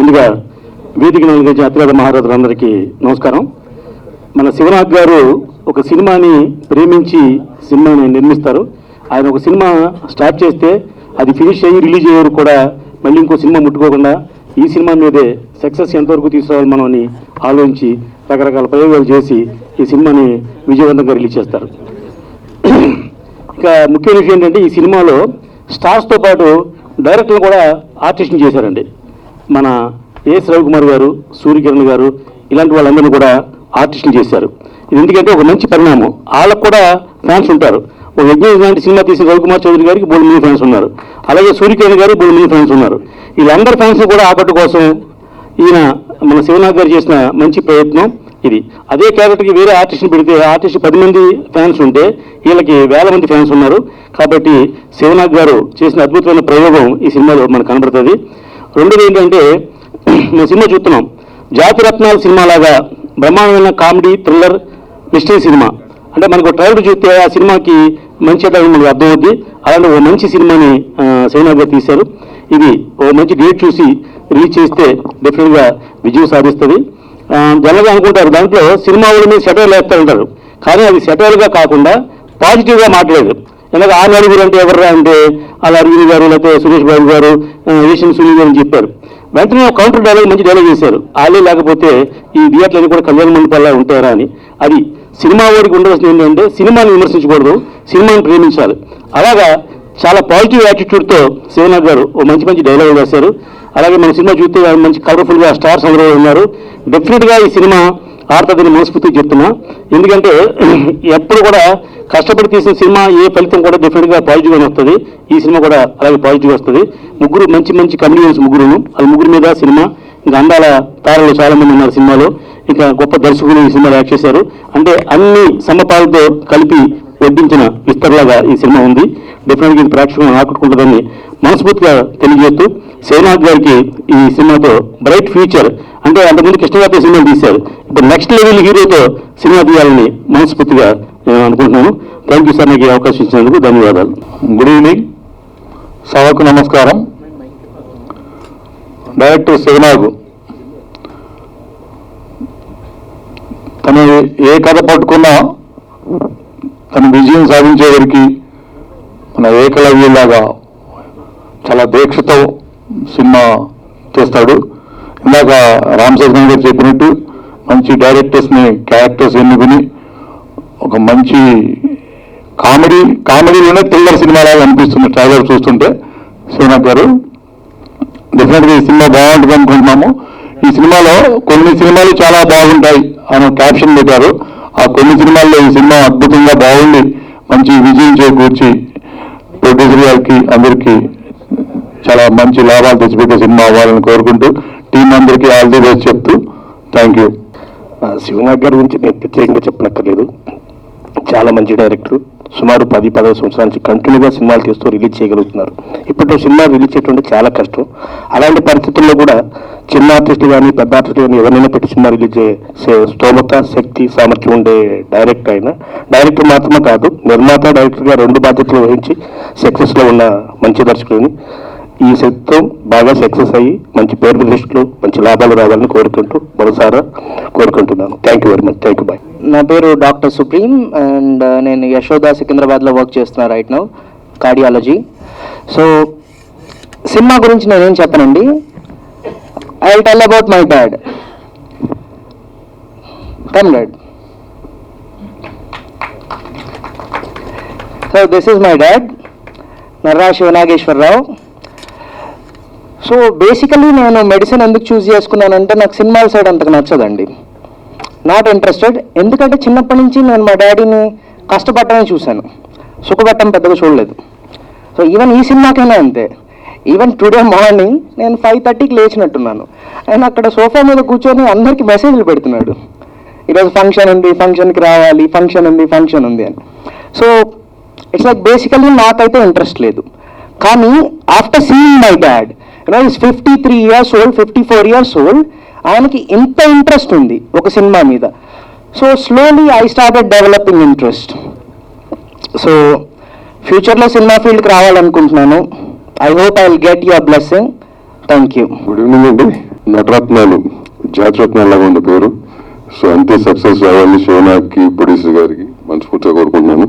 ముందుగా వేదికను అలంకరించే అతిరథ మహారథులందరికీ నమస్కారం. మన శివనాథ్ గారు ఒక సినిమాని ప్రేమించి సినిమాని నిర్మిస్తారు. ఆయన ఒక సినిమా స్టార్ట్ చేస్తే అది ఫినిష్ అయ్యి రిలీజ్ అయ్యేవారు కూడా మళ్ళీ ఇంకో సినిమా ముట్టుకోకుండా ఈ సినిమా మీదే సక్సెస్ ఎంతవరకు తీసుకురావాలి మనం అని ఆలోచించి రకరకాల ప్రయోగాలు చేసి ఈ సినిమాని విజయవంతంగా రిలీజ్ చేస్తారు. ఇక ముఖ్య విషయం ఏంటంటే ఈ సినిమాలో స్టార్స్తో పాటు డైరెక్టర్లు కూడా ఆర్టిస్ట్ని చేశారండి. మన ఏఎస్ రవికుమార్ గారు, సూర్యకిరణ్ గారు ఇలాంటి వాళ్ళందరినీ కూడా ఆర్టిస్ట్ని చేశారు. ఇది ఎందుకంటే ఒక మంచి పరిణామం. వాళ్ళకు కూడా ఫ్యాన్స్ ఉంటారు. ఒక యజ్ఞం లాంటి సినిమా తీసిన రవికుమార్ చౌదరి గారికి 3 మంది ఫ్యాన్స్ ఉన్నారు. అలాగే సూర్యకిరణ్ గారికి 3 మంది ఫ్యాన్స్ ఉన్నారు. వీళ్ళందరి ఫ్యాన్స్ కూడా ఆకట్టు కోసం ఈయన మన శివనాథ్ గారు చేసిన మంచి ప్రయత్నం ఇది. అదే క్యారెక్టర్కి వేరే ఆర్టిస్ట్ని పెడితే ఆర్టిస్ట్ 10 మంది ఫ్యాన్స్ ఉంటే వీళ్ళకి 1000 మంది ఫ్యాన్స్ ఉన్నారు. కాబట్టి శివనాథ్ గారు చేసిన అద్భుతమైన ప్రయోగం ఈ సినిమాలో మనకు కనబడుతుంది. రెండోది ఏంటంటే మేము సినిమా చూస్తున్నాం, జాతిరత్నాల సినిమా లాగా బ్రహ్మాండమైన కామెడీ థ్రిల్లర్ మిస్టరీ సినిమా. అంటే మనకు ట్రైలర్ చూస్తే ఆ సినిమాకి మంచి మనకు అర్థమవుద్ది. అలాంటి ఓ మంచి సినిమాని శివనాథ్ గారు తీశారు. ఇది ఓ మంచి డేట్ చూసి రిలీజ్ చేస్తే డెఫినెట్గా విజయం సాధిస్తుంది. జనరల్గా అనుకుంటారు దాంట్లో సినిమా వాళ్ళ మీద సెటైర్లు వేస్తారంటారు, కానీ అది సెటైర్గా కాకుండా పాజిటివ్గా మాట్లాడేది. ఎందుకంటే ఆ నలుగురు అంటే ఎవర్రా అంటే అలా అరవింద్ గారు లేకపోతే సురేష్ బాబు గారు, ఈషన్ సునీల్ గారు అని చెప్పారు. వెంటనే కౌంటర్ డైలాగ్ మంచి డైలాగ్ చేశారు. వాళ్ళే లేకపోతే ఈ థియేటర్లు కూడా కళ్యాణ మండపాల్లో ఉంటారా అని. అది సినిమా వాడికి ఉండవలసింది ఏంటంటే సినిమాని విమర్శించకూడదు, సినిమాని ప్రేమించాలి. అలాగా చాలా పాజిటివ్ యాటిట్యూడ్తో శివనాథ్ గారు ఓ మంచి మంచి డైలాగ్ వేశారు. అలాగే మన సినిమా చూస్తే మంచి కలర్ఫుల్గా స్టార్స్ అందరూ ఉన్నారు. డెఫినెట్గా ఈ సినిమా ఆడుతుందని మనస్ఫూర్తిగా చెప్తున్నా. ఎందుకంటే ఎప్పుడు కూడా కష్టపడి తీసిన సినిమా ఏ ఫలితం కూడా డెఫినెట్గా పాజిటివ్గానే వస్తుంది. ఈ సినిమా కూడా అలాగే పాజిటివ్గా వస్తుంది. ముగ్గురు మంచి మంచి కమెడియన్స్ ముగ్గురును, అది ముగ్గురు మీద సినిమా. ఇంకా అందాల తారలు చాలా మంది ఉన్నారు సినిమాలో. ఇంకా గొప్ప దర్శకులు ఈ సినిమాలో యాక్ట్ చేశారు. అంటే అన్ని సమపాలతో కలిపి వడ్డించిన విస్తరలాగా ఈ సినిమా ఉంది. డెఫినెట్గా ఇది ప్రేక్షకులను ఆకట్టుకుంటుందని మనస్ఫూర్తిగా తెలియజేస్తూ శివనాథ్ గారికి ఈ సినిమాతో బ్రైట్ ఫ్యూచర్, అంటే అంతకుముందు కృష్ణగారితో సినిమాలు తీశారు, ఇప్పుడు నెక్స్ట్ లెవెల్ హీరోతో సినిమా తీయాలని మనస్ఫూర్తిగా నేను అనుకుంటున్నాను. థ్యాంక్ యూ సార్, నాకు ఈ అవకాశం ఇచ్చినందుకు ధన్యవాదాలు. గుడ్ ఈవినింగ్, సభకు నమస్కారం. డైరెక్టర్ శివనాథ్ తను ఏ కథ పట్టుకున్నా తను విజయం సాధించేవారికి మన ఏకలవ్యులాగా చాలా దీక్షతో సినిమా తీస్తాడు. ఇందాక రామ్ చరణ్ గారు చెప్పినట్టు మంచి డైరెక్టర్స్ని, క్యారెక్టర్స్ ఎన్నుకుని ఒక మంచి కామెడీలోనే థ్రిల్లర్ సినిమాలాగా అనిపిస్తుంది ట్రైలర్ చూస్తుంటే. శివనాథ్ గారు డెఫినెట్గా ఈ సినిమా బాగుంటుంది అనుకుంటున్నాము. ఈ సినిమాలో కొన్ని సినిమాలు చాలా బాగుంటాయి అని క్యాప్షన్ పెట్టారు. ఆ కొన్ని సినిమాల్లో ఈ సినిమా అద్భుతంగా బాగుండి మంచి విజయం చేకూర్చి ప్రొడ్యూసర్ గారికి అందరికీ చాలా మంచి లాభాలు తెచ్చిపెట్టే సినిమా అవ్వాలని కోరుకుంటూ టీం అందరికీ ఆల్ ది బెస్ట్ చెప్తూ థ్యాంక్ యూ. శివనాథ్ గారి గురించి నేను ప్రత్యేకంగా చెప్పనక్కర్లేదు. చాలా మంచి డైరెక్టర్. సుమారు 10-15 సంవత్సరాల నుంచి కంటిన్యూగా సినిమాలు తీస్తూ రిలీజ్ చేయగలుగుతున్నారు. ఇప్పట్లో సినిమా రిలీజ్ చేయడం చాలా కష్టం. అలాంటి పరిస్థితుల్లో కూడా చిన్న ఆర్టిస్టులు కానీ పెద్ద ఆర్టిస్టులు కానీ ఎవరైనా పెట్టి సినిమా రిలీజ్ చేసే స్తోమత, శక్తి, సామర్థ్యం ఉండే డైరెక్టర్ అయినా. డైరెక్టర్ మాత్రమే కాదు, నిర్మాత, డైరెక్టర్గా 2 బాధ్యతలు వహించి సక్సెస్లో ఉన్న మంచి దర్శకుడిని. ఈ శక్తితో బాగా సక్సెస్ అయ్యి మంచి పేరు ప్రతిష్టలు, మంచి లాభాలు రావాలని కోరుకుంటూ మరోసారి కోరుకుంటున్నాను. Thank you very much. Thank you. Bye. నా పేరు డాక్టర్ సుప్రీం అండ్ నేను యశోదా సికింద్రాబాద్లో వర్క్ చేస్తున్నా right now, cardiology. So cinema గురించి నేనేం చెప్పనండి. I will tell about my dad. Come dad. So this is my dad, Narra Siva Nageswara Rao. So basically నేను medicine ఎందుకు చూస్ చేసుకున్నానంటే నాకు సినిమాల సైడ్ అంతకు నచ్చదండి, నాట్ ఇంట్రెస్టెడ్. ఎందుకంటే చిన్నప్పటి నుంచి నేను మా డాడీని కష్టపడటమే చూశాను, సుఖపడటం పెద్దగా చూడలేదు. సో ఈవెన్ ఈ సినిమాకైనా అంతే. ఈవెన్ టుడే మార్నింగ్ నేను 5:30కి లేచినట్టున్నాను, ఆయన అక్కడ సోఫా మీద కూర్చొని అందరికీ మెసేజ్లు పెడుతున్నాడు, ఈరోజు ఫంక్షన్ ఉంది, ఫంక్షన్కి రావాలి, ఫంక్షన్ ఉంది అని. సో ఇట్స్ లైక్ బేసికలీ నాకైతే ఇంట్రెస్ట్ లేదు. కానీ after seeing my dad, is 53 years old, 54 years old, ఆయనకి ఇంత ఇంట్రెస్ట్ ఉంది ఒక సినిమా మీద. So slowly I started developing interest. So ఫ్యూచర్లో సినిమా ఫీల్డ్కి రావాలనుకుంటున్నాను. I hope I will get your blessing. Thank you. Good evening అండి. నటరత్నాలు జాతిరత్నాలాగా ఉంది పేరు. సో అంతే సక్సెస్ రావాలని శివనాగ్కి, ప్రొడ్యూసర్ గారికి మనస్ఫూర్తిగా కోరుకుంటున్నాను.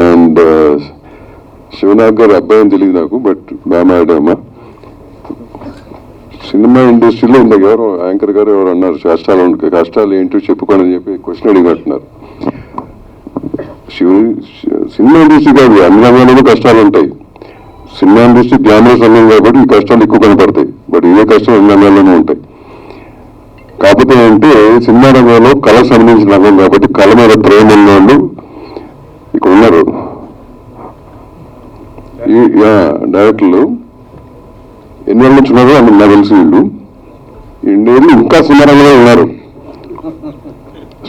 అండ్ శివనాగ్ గారు అబ్బాయి అని తెలియదు నాకు, బట్ బాగా మాట్లాడామా. సినిమా ఇండస్ట్రీలో ఇందాక ఎవరో యాంకర్ గారు ఎవరు అన్నారు కష్టాలు ఏంటో చెప్పుకోండి అని చెప్పి క్వశ్చన్ అడిగినట్టున్నారు. సినిమా ఇండస్ట్రీ కాదు, అన్ని రంగాల్లోనూ కష్టాలు ఉంటాయి. సినిమా ఇండస్ట్రీ గ్లామరస్ రంగం కాబట్టి ఈ కష్టాలు ఎక్కువ కనపడతాయి, బట్ ఇవే కష్టాలు అన్ని రంగాల్లోనూ ఉంటాయి. కాకపోతే ఏంటంటే సినిమా రంగంలో కళకు సంబంధించిన రంగం కాబట్టి కళ మీద ప్రేమ ఉన్న వాళ్ళు ఇక్కడ ఉన్నారు. ఈ డైరెక్టర్లు ఎన్ని ఏళ్ళ నుంచి ఉన్నారో అని నాకు తెలిసి వీళ్ళు ఇండియన్లు ఇంకా సినిమా రంగంలో ఉన్నారు.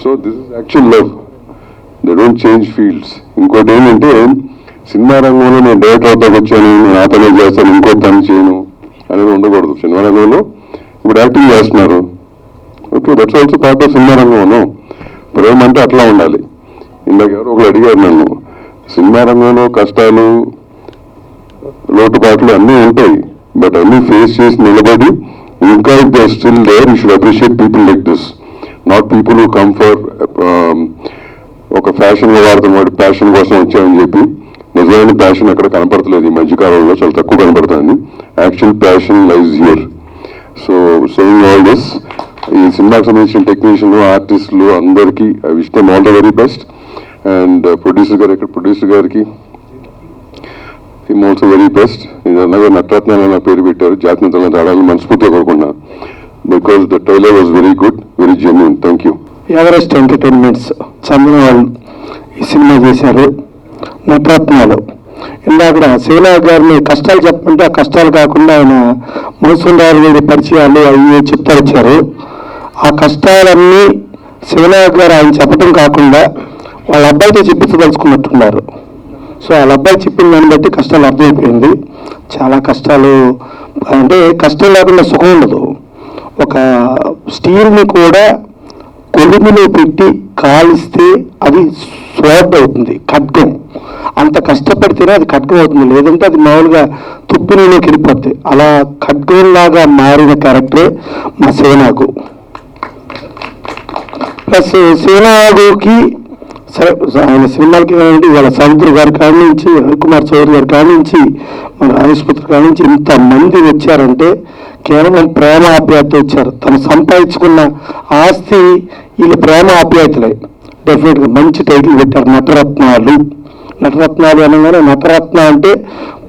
So this is actual love, they don't change fields. ఇంకోటి ఏంటంటే సినిమా రంగంలో నేను డైరెక్టర్ అవుతాకు వచ్చాను, నేను ఆ పని చేస్తాను, ఇంకో పని చేయను అనేది ఉండకూడదు. సినిమా రంగంలో ఇప్పుడు యాక్టింగ్ చేస్తున్నారు, okay, that's also part of cinema రంగంలో. ప్రేమ అంటే అట్లా ఉండాలి. ఇందాక ఎవరు ఒకరు అడిగారు నన్ను, సినిమా రంగంలో కష్టాలు లోటుపాట్లు అన్నీ ఉంటాయి, బట్ అన్నీ ఫేస్ చేసి నిలబడి ఇంకా they still there, you should appreciate people like this, not people who come for ఒక ఫ్యాషన్గా వాడుతున్న ప్యాషన్ కోసం వచ్చామని చెప్పి. నిజమైన ప్యాషన్ ఎక్కడ కనపడతలేదు ఈ మధ్యకాలంలో, చాలా తక్కువ కనపడుతుంది. Actual passion lives here. So saying all this, ఈ సినిమాకి సంబంధించిన టెక్నీషియన్లు, ఆర్టిస్టులు అందరికీ I wish them all the very best. And producer గారికి హిమ్ ఆల్సో వెరీ బెస్ట్. ఇది అన్నగా నటరత్నాలు నా పేరు పెట్టారు, జాతిరత్నాలు ఆడాలని మనస్ఫూర్తిగా కోరుకున్నాను. Because the trailer was very good, very genuine. Thank you. Everest entertainments Chandra వాళ్ళు ఈ సినిమా చేశారు. నటరత్నాలు ఇందాక శివనాగ్ గారిని కష్టాలు చెప్పమంటే ఆ కష్టాలు కాకుండా ఆయన మోసందారు గారి పరిచయాలు అవి చెప్తా వచ్చారు. ఆ కష్టాలన్నీ శివనాగ్ గారు ఆయన చెప్పడం కాకుండా వాళ్ళ అబ్బాయితో చెప్పించదలుచుకున్నట్టున్నారు. సో వాళ్ళ అబ్బాయి చెప్పిన దాన్ని బట్టి కష్టాలు అర్థమైపోయింది. చాలా కష్టాలు అంటే కష్టం లేకుండా సుఖం ఉండదు. ఒక స్టీల్ని కూడా కొలిమిలో పెట్టి కాలిస్తే అది స్వాడ్ అవుతుంది, ఖడ్గం. అంత కష్టపడితేనే అది ఖడ్గం అవుతుంది, లేదంటే అది మామూలుగా తుప్పినీలోకి వెళ్ళిపోద్ది. అలా ఖడ్గంలాగా మారిన క్యారెక్టరే మా శివనాగు. ప్లస్ శివనాగుకి సరే ఆయన సినిమాలకి కానివ్వండి, వాళ్ళ సముద్ర గారి కాడి నుంచి, రవికుమార్ చౌదరి గారి కాడి నుంచి, మన ఆయుష్పత్రి కాడి నుంచి ఇంతమంది వచ్చారంటే కేవలం ప్రేమ ఆప్యాయత వచ్చారు. తను సంపాదించుకున్న ఆస్తి వీళ్ళు ప్రేమ ఆప్యాయతలే. డెఫినెట్గా మంచి టైటిల్ పెట్టారు, నటరత్నాలు. నటరత్నాలు అనగానే నటరత్న అంటే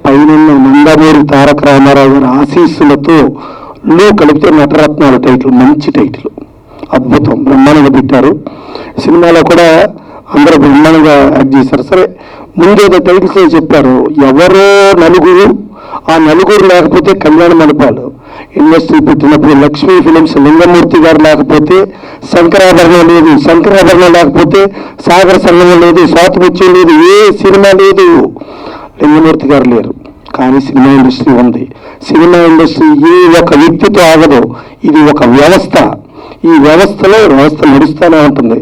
పైన నందమూరి తారక రామారావు గారి ఆశీస్సులతో కలిపితే నటరత్నాలు టైటిల్, మంచి టైటిల్, అద్భుతం, బ్రహ్మాండంగా పెట్టారు. సినిమాలో కూడా అందరూ బ్రహ్మాండంగా యాక్ట్ చేశారు. సరే ముందేదో టైటిల్స్ చెప్పారు, ఎవరో నలుగురు, ఆ నలుగురు లేకపోతే కళ్యాణ మండపాలు ఇండస్ట్రీ పెట్టినప్పుడు లక్ష్మీ ఫిలిమ్స్ లింగమూర్తి గారు లేకపోతే శంకరాభరణం లేదు, శంకరాభరణం లేకపోతే సాగర సంగమం లేదు, స్వాతిముత్యం లేదు, ఏ సినిమా లేదు, లింగమూర్తి గారు లేరు. కానీ సినిమా ఇండస్ట్రీ ఉంది. సినిమా ఇండస్ట్రీ ఏ ఒక వ్యక్తితో ఆగదు, ఇది ఒక వ్యవస్థ. ఈ వ్యవస్థ నడుస్తూనే ఉంటుంది.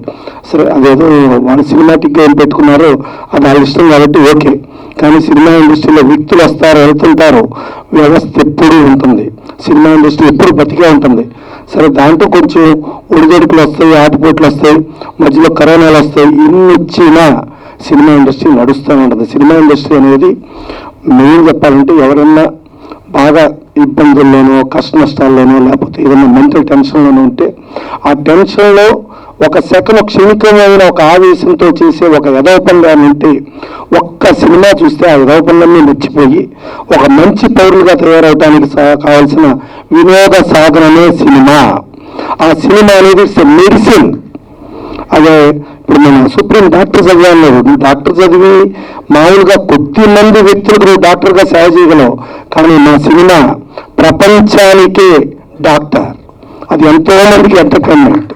సరే అదేదో వాళ్ళు సినిమాటిక్గా ఏం పెట్టుకున్నారో అది వాళ్ళ ఇష్టం కాబట్టి ఓకే, కానీ సినిమా ఇండస్ట్రీలో వ్యక్తులు వస్తారు, వెళ్తుంటారు, వ్యవస్థ ఎప్పుడూ ఉంటుంది. సినిమా ఇండస్ట్రీ ఎప్పుడు బతికే ఉంటుంది. సరే దాంట్లో కొంచెం ఒడిదొడుకులు వస్తాయి, ఆటుపోట్లు వస్తాయి, మధ్యలో కరోనాలు వస్తాయి, ఇన్ని వచ్చినా సినిమా ఇండస్ట్రీ నడుస్తూనే ఉంటుంది. సినిమా ఇండస్ట్రీ అనేది మెయిన్ చెప్పాలంటే ఎవరన్నా బాగా ఇబ్బందుల్లోనో, కష్ట నష్టాల్లోనో, లేకపోతే ఏదైనా మెంటల్ టెన్షన్లోనో ఉంటే ఆ టెన్షన్లో ఒక సెకండ్ క్షణికమైన ఒక ఆవేశంతో చేసే ఒక యథోపంగా ఉంటే ఒక్క సినిమా చూస్తే ఆ యథోపంగాన్ని మర్చిపోయి ఒక మంచి పౌరులుగా తయారవడానికి కావాల్సిన వినోద సాధనమే సినిమా. ఆ సినిమా అనేది ఇట్స్ ఎ మెడిసిన్. అదే ఇప్పుడు మన సుప్రీం డాక్టర్ చదివాను, డాక్టర్ చదివి మామూలుగా కొద్ది మంది వ్యక్తులకు నువ్వు డాక్టర్గా సేవ చేయగలవు, కానీ మా సినిమా ప్రపంచానికే డాక్టర్, అది ఎంతో మందికి ఎంటర్టైన్మెంట్.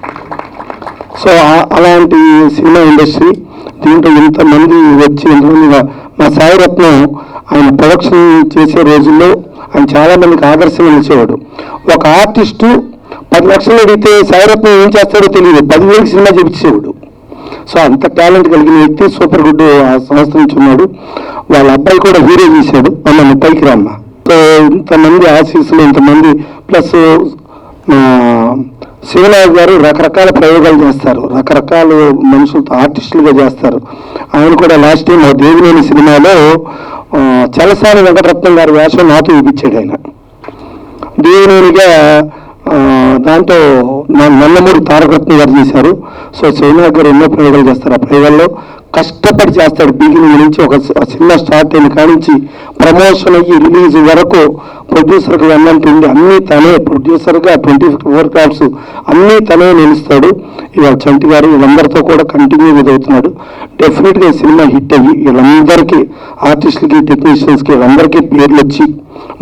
సో అలాంటి సినిమా ఇండస్ట్రీ, దీంట్లో ఇంతమంది వచ్చి ఇంతమందిగా మా సాయిరత్నం ఆయన ప్రొడక్షన్ చేసే రోజుల్లో ఆయన చాలామందికి ఆదర్శంగా నిలిచేవాడు. ఒక ఆర్టిస్టు 10 లక్షలు అడిగితే సాయిరత్నం ఏం చేస్తాడో తెలియదు, 10,000 సినిమా చూపించేవాడు. సో అంత టాలెంట్ కలిగిన వ్యక్తి, సూపర్ గుడ్ ఆ సంస్థ నుంచి ఉన్నాడు. వాళ్ళ అబ్బాయి కూడా హీరో చేశాడు, అన్న పైకి రమ్మ. సో ఇంతమంది ఆశీస్సులు, ఇంతమంది ప్లస్ శివనాయక్ గారు రకరకాల ప్రయోగాలు చేస్తారు, రకరకాల మనుషులతో ఆర్టిస్టులుగా చేస్తారు. ఆయన కూడా లాస్ట్ టైం దేవినేని సినిమాలో చలసాని వెంకటరత్నం గారి వేషం నాతో చూపించాడు. ఆయన దేవినేనిగా దాంతో నల్లమూరి తారకరత్నం గారు చేశారు. సో శివనాయక్ గారు ఎన్నో ప్రయోగాలు చేస్తారు. ఆ ప్రయోగాల్లో కష్టపడి చేస్తాడు. బిగినింగ్ నుంచి ఒక సినిమా స్టార్ట్ అయిన కానించి ప్రమోషన్ అయ్యి రిలీజ్ వరకు ప్రొడ్యూసర్గా వెళ్ళంటుంది అన్నీ తనే, ప్రొడ్యూసర్గా 24 క్రాఫ్ట్స్ అన్నీ తనే నిలుస్తాడు. ఇవాళ చంటి గారు వీళ్ళందరితో కూడా కంటిన్యూ అవుతున్నాడు. డెఫినెట్గా ఈ సినిమా హిట్ అయ్యి వీళ్ళందరికీ ఆర్టిస్టులకి టెక్నీషియన్స్కి వీళ్ళందరికీ పేర్లు వచ్చి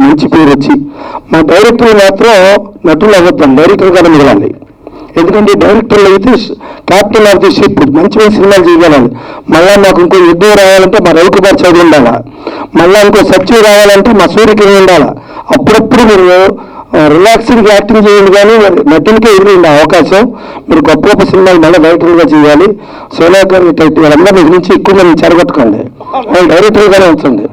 మంచి పేరు వచ్చి, మా డైరెక్టర్ మాత్రం నటులు అవ్వద్దాం, డైరెక్టర్గానే మిగలాలి. ఎందుకంటే డైరెక్టర్లు అయితే క్యాప్టెన్ ఆఫ్ ది షిప్ మంచి మంచి సినిమాలు చేయగలాలి. మళ్ళీ మాకు ఇంకో యుద్ధం రావాలంటే మా రవికుమార్ చౌదరి ఉండాలా, మళ్ళీ ఇంకో సత్యం రావాలంటే మా సూర్యకిరణ్ ఉండాలా. అప్పుడప్పుడు మీరు రిలాక్సింగ్ యాక్టింగ్ చేయండి, కానీ నటులకే ఇవ్వండి అవకాశం. మీరు గొప్ప గొప్ప సినిమాలు మళ్ళీ డైరెక్టర్గా చేయాలి. శివనాయక్ గారు వాళ్ళందరూ మీ నుంచి ఎక్కువ మంది చెరగొట్టుకోండి, వాళ్ళు డైరెక్టర్గానే ఉంచండి.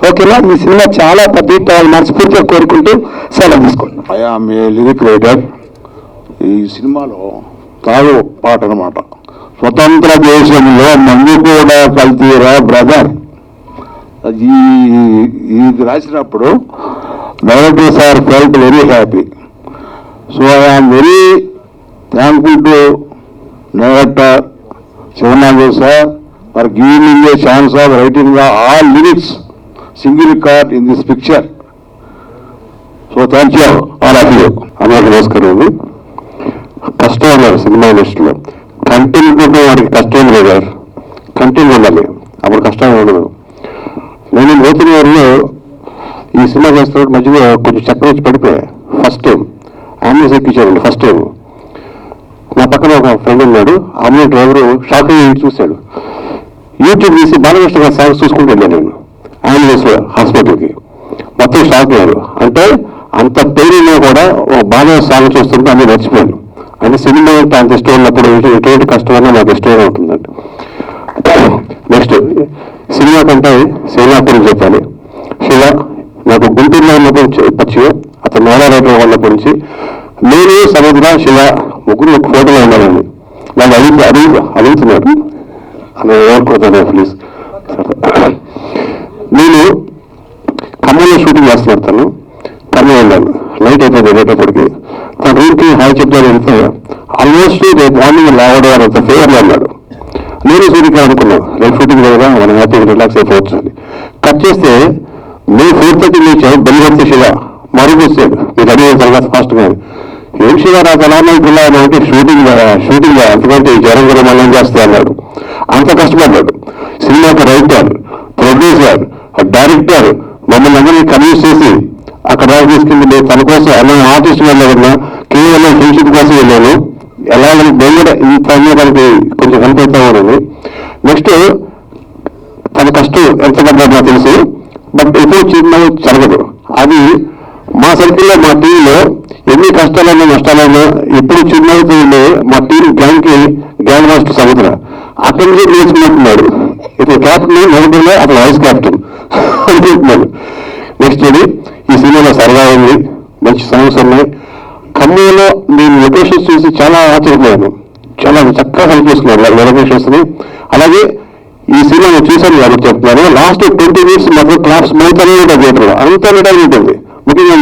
ఓకేనా? ఈ సినిమా చాలా పెద్ద హిట్ అవ్వాలి మనస్ఫూర్తిగా కోరుకుంటూ సెలవు తీసుకోండి. I am a lyric writer. ఈ సినిమాలో తాగు పాట అనమాట, స్వతంత్ర దేశంలో మందు కూడా కల్తీరా బ్రదర్. ఇది రాసినప్పుడు director sir felt very happy. So I am very thankful to director Shivanath sir for giving me a chance of writing the all lyrics single cut in this picture. So thank you all of you. అందరికీ నమస్కారం అండి. కష్టం ఉన్నారు cinema ఇండస్ట్రీలో, content ఉంటే వాడికి కష్టం లేదు గారు, కంటెంట్ ఉండాలి, అప్పుడు కష్టం ఉండదు. నేను నూతన వారిలో ఈ సినిమా చేస్తున్నప్పుడు మధ్యలో కొంచెం చక్రం వచ్చి పడిపోయా. ఫస్ట్ టైం ఆంబులెన్స్ ఎక్కించారండి. ఫస్ట్ టైం నా పక్కన ఒక ఫ్రెండ్ ఉన్నాడు, ఆంబులెన్స్ డ్రైవరు షాక్ అయ్యి చూశాడు. యూట్యూబ్ తీసి బాలకృష్ణ గారి సాంగ్స్ చూసుకుంటూ వెళ్ళాను నేను ఆంబులెన్స్ హాస్పిటల్కి. మొత్తం షాక్ అయ్యారు. అంటే అంత పేరులో కూడా ఒక బాగా సాంగ్ చూస్తుంటే అన్నీ మర్చిపోయాను. అంటే సినిమా అంటే అంత ఇష్టం ఉన్నప్పుడు ఎటువంటి కష్టమైనా నాకు ఇష్టంగా ఉంటుందండి. నెక్స్ట్ సినిమా కంటే శివ గురించి చెప్పాలి. శివ నాకు గుంటూరులో ఉన్నప్పుడు పరిచయం, అతను నారా రైటర్ ఉన్నప్పటి నుంచి నేను సముద్ర శివ ముగ్గురు ఒక ఫోటోలో ఉన్నానండి. వాళ్ళు అడుగుతున్నారు అని ఏమనుకుంటాను ప్లీజ్. నేను ఖమ్మంలో షూటింగ్ చేస్తున్నాను, తను ఖమ్మం వెళ్ళాను. నైట్ అయిపోయింది వెళ్ళేటప్పటికి. తన రూమ్కి హాయ్ చెప్తాను వెళ్తే ఆల్మోస్ట్ రేపు మార్నింగ్ లేవడం అంత ఫేవర్లో అన్నాడు. నేను సూర్యకి అనుకున్నాను రేపు షూటింగ్ కదా మనం హ్యాపీగా రిలాక్స్ అయిపోవచ్చు అని. కట్ చేస్తే మే 4:30 లేచావు బెల్లి శివ మరుగు వచ్చాడు. మీరు అడిగిన తర్వాత ఫాస్ట్గా ఏం శివ నాకు ఎలా పిల్లాను అంటే షూటింగ్ అంతకంటే జ్వరం కూడా మళ్ళీ చేస్తా అన్నాడు. అంత కష్టపడ్డాడు. సినిమాకి రైటర్, ప్రొడ్యూసర్, డైరెక్టర్ మమ్మల్ని అందరినీ కన్విన్స్ చేసి అక్కడ తీసుకెళ్ళి తన కోసం అలా ఆర్టిస్ట్ వెళ్ళాలన్నా కేవలం ఫ్రెండ్షిప్ కోసం వెళ్ళాను. ఎలా బెంగళూరు ఇంత దానికి కొంచెం హెల్ప్ అవుతా ఉన్నది. నెక్స్ట్ తన కష్టం ఎంత పడ్డాడు నాకు తెలుసు, బట్ ఎప్పుడు చిన్నగా జరగదు. అది మా సర్కిల్లో మా టీంలో ఎన్ని కష్టాలైనా నష్టాలైనా ఎప్పుడు చిన్నవుతూ ఉండే మా టీం గ్యాంగ్ మాస్టర్ సముద్ర అక్కడి నుంచి నేర్చుకుంటున్నాడు. ఇప్పుడు క్యాప్టెన్ మొదటిలో అతను వైస్ క్యాప్టెన్ అనుకుంటున్నాడు. నెక్స్ట్ ఇది ఈ సినిమాలో సరదా ఉంది, మంచి సాంగ్స్ ఉన్నాయి. ఖమ్మంలో నేను లొకేషన్స్ చూసి చాలా ఆశ్చర్యపోయాను. చాలా చక్కగా హెల్ప్ చేసుకున్నాను లొకేషన్స్ని. అలాగే ఈ సినిమా నేను చూశాను కాబట్టి చెప్తున్నాను, లాస్ట్ 20 minutes మాత్రం క్లాప్స్ మౌతనే ఉంటుంది థియేటర్లో, అంత రిటైన్ ఉంటుంది. ముఖ్యంగా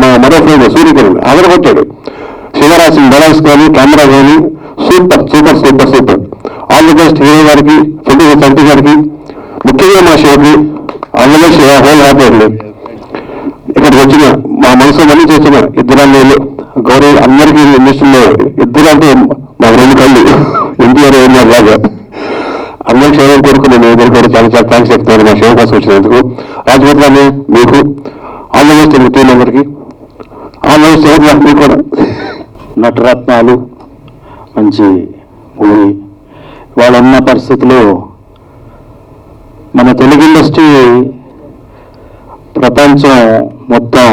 మా మరో ఫ్రెండ్ సూర్యకిరణ్ అదరగొట్టాడు. శివరాశి డైలాగ్స్ కానీ కెమెరా కానీ super super super super. All the best hero గారికి, ప్రొడ్యూసర్ సంటి గారికి, ముఖ్యంగా మా శివకి all the best whole happy అండి. ఇక్కడికి వచ్చిన మా మనసు మళ్ళీ చేసిన ఇద్దరు అన్నయ్యలు గౌరవ అందరికీ ఇండస్ట్రీలో ఇద్దరు అంటే మా రెండు కళ్ళు ఎన్టీఆర్ ఏఎన్ఆర్ లాగా అందరికి సేవ కొరకు నేను ఎదురు కూడా చాలా చాలా థ్యాంక్స్ చెప్తున్నాను మా సేవ కోసం వచ్చినందుకు. రాజమౌళి మీకు ఆల్ ది బెస్ట్ టీం అందరికీ ఆల్ ది బెస్ట్ మీకు కూడా. నటరత్నాలు మంచి మూవీ. వాళ్ళ ఉన్న పరిస్థితుల్లో మన తెలుగు ఇండస్ట్రీ ప్రపంచం మొత్తం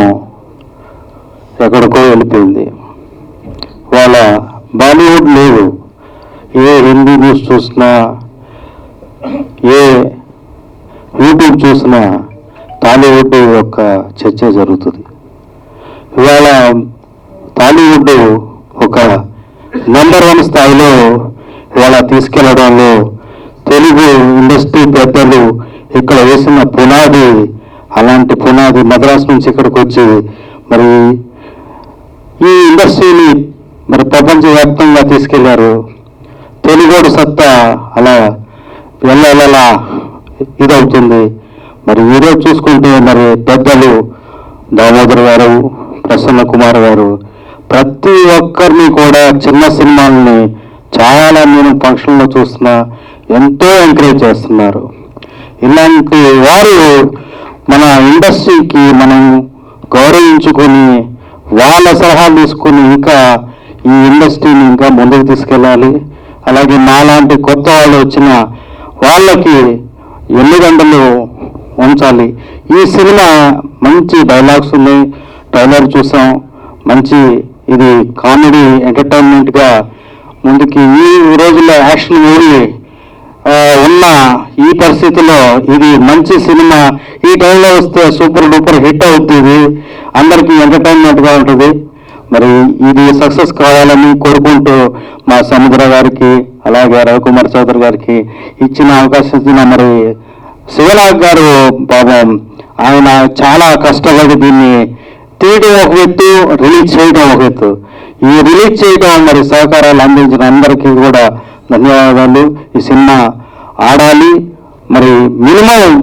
ఎక్కడికో వెళ్ళిపోయింది. వాళ్ళ బాలీవుడ్ లేదు. ఏ హిందీ న్యూస్ చూసినా, ఏ యూట్యూబ్ చూసినా టాలీవుడ్ యొక్క చర్చ జరుగుతుంది. ఇవాళ టాలీవుడ్ ఒక నెంబర్ 1 స్థాయిలో ఇవాళ తీసుకెళ్లడంలో తెలుగు ఇండస్ట్రీ పెద్దలు ఇక్కడ వేసిన పునాది, అలాంటి పునాది మద్రాసు నుంచి ఇక్కడికి వచ్చి మరి ఈ ఇండస్ట్రీని మరి ప్రపంచవ్యాప్తంగా తీసుకెళ్లారు. తెలుగోడు సత్తా అలా వెళ్ళలా ఇదవుతుంది. మరి ఈరోజు చూసుకుంటే మరి పెద్దలు దామోదర్ గారు, ప్రసన్న కుమార్ గారు ప్రతి ఒక్కరిని కూడా చిన్న సినిమాలని చాలా నేను ఫంక్షన్లో చూస్తున్నా ఎంతో ఎంకరేజ్ చేస్తున్నారు. ఇలాంటి వారు మన ఇండస్ట్రీకి మనం గౌరవించుకొని వాళ్ళ సలహాలు తీసుకొని ఇంకా ఈ ఇండస్ట్రీని ఇంకా ముందుకు తీసుకెళ్ళాలి. అలాగే మాలాంటి కొత్త వాళ్ళు వచ్చిన వాళ్ళకి ఎన్ని గంటలు ఉంచాలి. ఈ సినిమా మంచి డైలాగ్స్ ఉన్నాయి, ట్రైలర్ చూసాం, మంచి ఇది కామెడీ ఎంటర్టైన్మెంట్గా ముందుకి ఈ రోజుల్లో యాక్షన్ మూవీ ఉన్న ఈ పరిస్థితిలో ఇది మంచి సినిమా. ఈ టైంలో వస్తే సూపర్ డూపర్ హిట్ అవుతుంది, అందరికీ ఎంటర్టైన్మెంట్గా ఉంటుంది. మరి ఇది సక్సెస్ కావాలని కోరుకుంటూ మా సముద్ర గారికి అలాగే రవికుమార్ చౌదరి గారికి ఇచ్చిన అవకాశం ఇచ్చిన మరి శివనాగ్ గారు పాపం ఆయన చాలా కష్టపడి దీన్ని తీయడం ఒక ఎత్తు, రిలీజ్ చేయడం ఒక ఎత్తు. ఈ రిలీజ్ చేయడం మరి సహకారాలు అందించిన అందరికీ కూడా ధన్యవాదాలు. ఈ సినిమా ఆడాలి, మరి మినిమం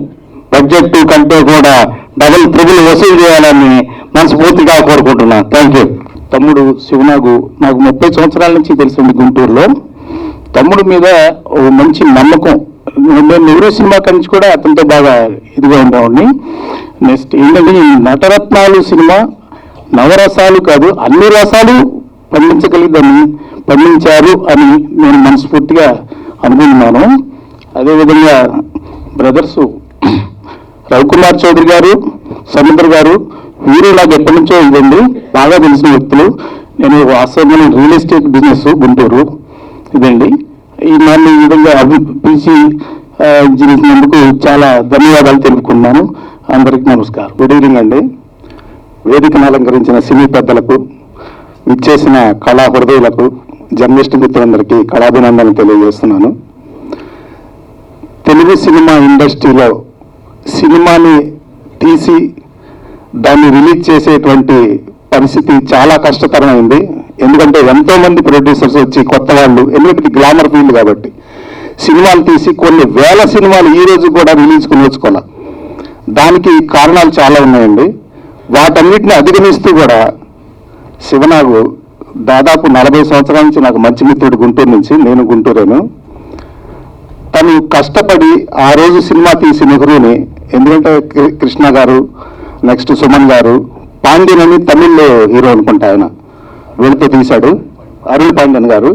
బడ్జెట్ కంటే కూడా డబుల్ ట్రిబుల్ వసూలు చేయాలని మనస్ఫూర్తిగా కోరుకుంటున్నాను. Thank you. తమ్ముడు శివనాగు నాకు 30 సంవత్సరాల నుంచి తెలిసింది గుంటూరులో. తమ్ముడు మీద ఓ మంచి నమ్మకం. నేను ఎవరో సినిమా నుంచి కూడా అతనితో బాగా ఇదిగా ఉండేవాడిని. నెక్స్ట్ ఏంటంటే ఈ నటరత్నాలు సినిమా నవరసాలు కాదు అన్ని రసాలు పండించారు అని నేను మనస్ఫూర్తిగా అనుకుంటున్నాను. అదేవిధంగా బ్రదర్స్ రవికుమార్ చౌదరి గారు, సముద్ర గారు వీరు నాకు ఎప్పటి నుంచో ఇదండి బాగా తెలిసిన వ్యక్తులు. నేను వాస్తవంగా రియల్ ఎస్టేట్ బిజినెస్ గుంటూరు ఇదండి. ఈ నన్ను ఈ విధంగా పిలిచి చేసినందుకు చాలా ధన్యవాదాలు తెలుపుకున్నాను. అందరికీ నమస్కారం. గుడ్ ఈవినింగ్ అండి. వేదికను అలంకరించిన సినీ పెద్దలకు, విచ్చేసిన కళా హృదయులకు, జర్నలిస్టు మిత్రులందరికీ కళాభినందనలు తెలియజేస్తున్నాను. తెలుగు సినిమా ఇండస్ట్రీలో సినిమాని తీసి దాన్ని రిలీజ్ చేసేటువంటి పరిస్థితి చాలా కష్టతరమైంది. ఎందుకంటే ఎంతోమంది ప్రొడ్యూసర్స్ వచ్చి కొత్త వాళ్ళు, ఎందుకంటే గ్లామర్ ఫీల్డ్ కాబట్టి సినిమాలు తీసి కొన్ని వేల సినిమాలు ఈ రోజు కూడా రిలీజ్కి నోచుకోవాలి. దానికి కారణాలు చాలా ఉన్నాయండి. వాటన్నిటిని అధిగమిస్తూ కూడా శివనాగు దాదాపు 40 సంవత్సరాల నుంచి నాకు మంచి మిత్రుడు గుంటూరు నుంచి, నేను గుంటూరేను. తను కష్టపడి ఆ రోజు సినిమా తీసి నెహ్రూని, ఎందుకంటే కృష్ణ గారు, నెక్స్ట్ సుమన్ గారు, పాండ్యన్ అని తమిళ్లో హీరో అనుకుంటా ఆయన వెళుతూ తీశాడు, అరుణ్ పాండ్యన్ గారు.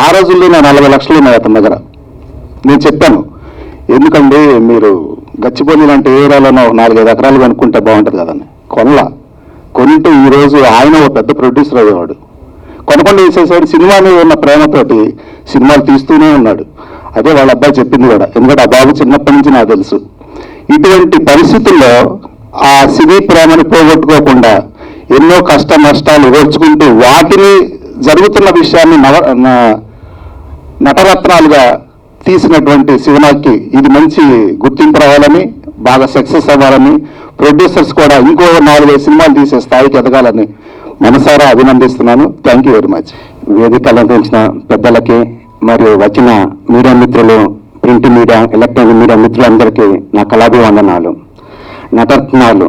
ఆ రోజుల్లో నా 40 లక్షలు ఉన్నాయి అతని దగ్గర. నేను చెప్పాను, ఎందుకంటే మీరు గచ్చిబౌలి లాంటి ఏరియాలోనో 4-5 ఎకరాలు కొనుక్కుంటే బాగుంటుంది కదండి. కొంటే ఈరోజు ఆయన ఒక పెద్ద ప్రొడ్యూసర్ అయ్యేవాడు. కొనకుండా వేసేసాడు. సినిమా మీద ఉన్న ప్రేమతోటి సినిమాలు తీస్తూనే ఉన్నాడు. అదే వాళ్ళ అబ్బాయి చెప్పింది కూడా, ఎందుకంటే ఆ బాబు చిన్నప్పటి నుంచి నాకు తెలుసు. ఇటువంటి పరిస్థితుల్లో ఆ సినీ ప్రేమను పోగొట్టుకోకుండా ఎన్నో కష్ట నష్టాలు ఓర్చుకుంటూ వాటిని జరుగుతున్న విషయాన్ని నటరత్నాలుగా తీసినటువంటి శివనాగ్కి ఇది మంచి గుర్తింపు రావాలని, బాగా సక్సెస్ అవ్వాలని, ప్రొడ్యూసర్స్ కూడా ఇంకో 4-5 సినిమాలు తీసే స్థాయికి ఎదగాలని మనసారా అభినందిస్తున్నాను. Thank you very much. వేదిక అలంకరించిన పెద్దలకి మరియు వచ్చిన మీడియా మిత్రులు, ప్రింట్ మీడియా, ఎలక్ట్రానిక్ మీడియా మిత్రులందరికీ నా కళాభివందనాలు. నటరత్నాలు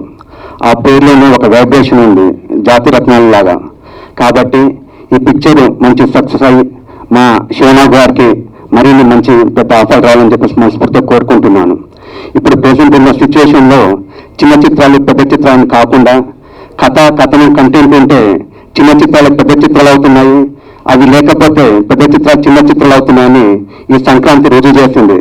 ఆ పేర్లోనే ఒక వైబ్రేషన్ ఉంది, జాతి రత్నాల లాగా. కాబట్టి ఈ పిక్చర్ మంచి సక్సెస్ అయ్యి మా శివనాగ్ గారికి మరిన్ని మంచి పెద్ద ఆఫర్ రావాలని చెప్పేసి మనస్ఫూర్తిగా కోరుకుంటున్నాను. ఇప్పుడు ప్రెసెంట్ ఉన్న సిచ్యువేషన్లో చిన్న చిత్రాలు పెద్ద చిత్రాలను కాకుండా కథను కంటెంట్ ఉంటే చిన్న చిత్రాలు పెద్ద చిత్రాలు అవుతున్నాయి, అవి లేకపోతే పెద్ద చిత్రాలు చిన్న చిత్రాలు అవుతున్నాయని ఈ సంక్రాంతి రుజువు చేస్తుంది.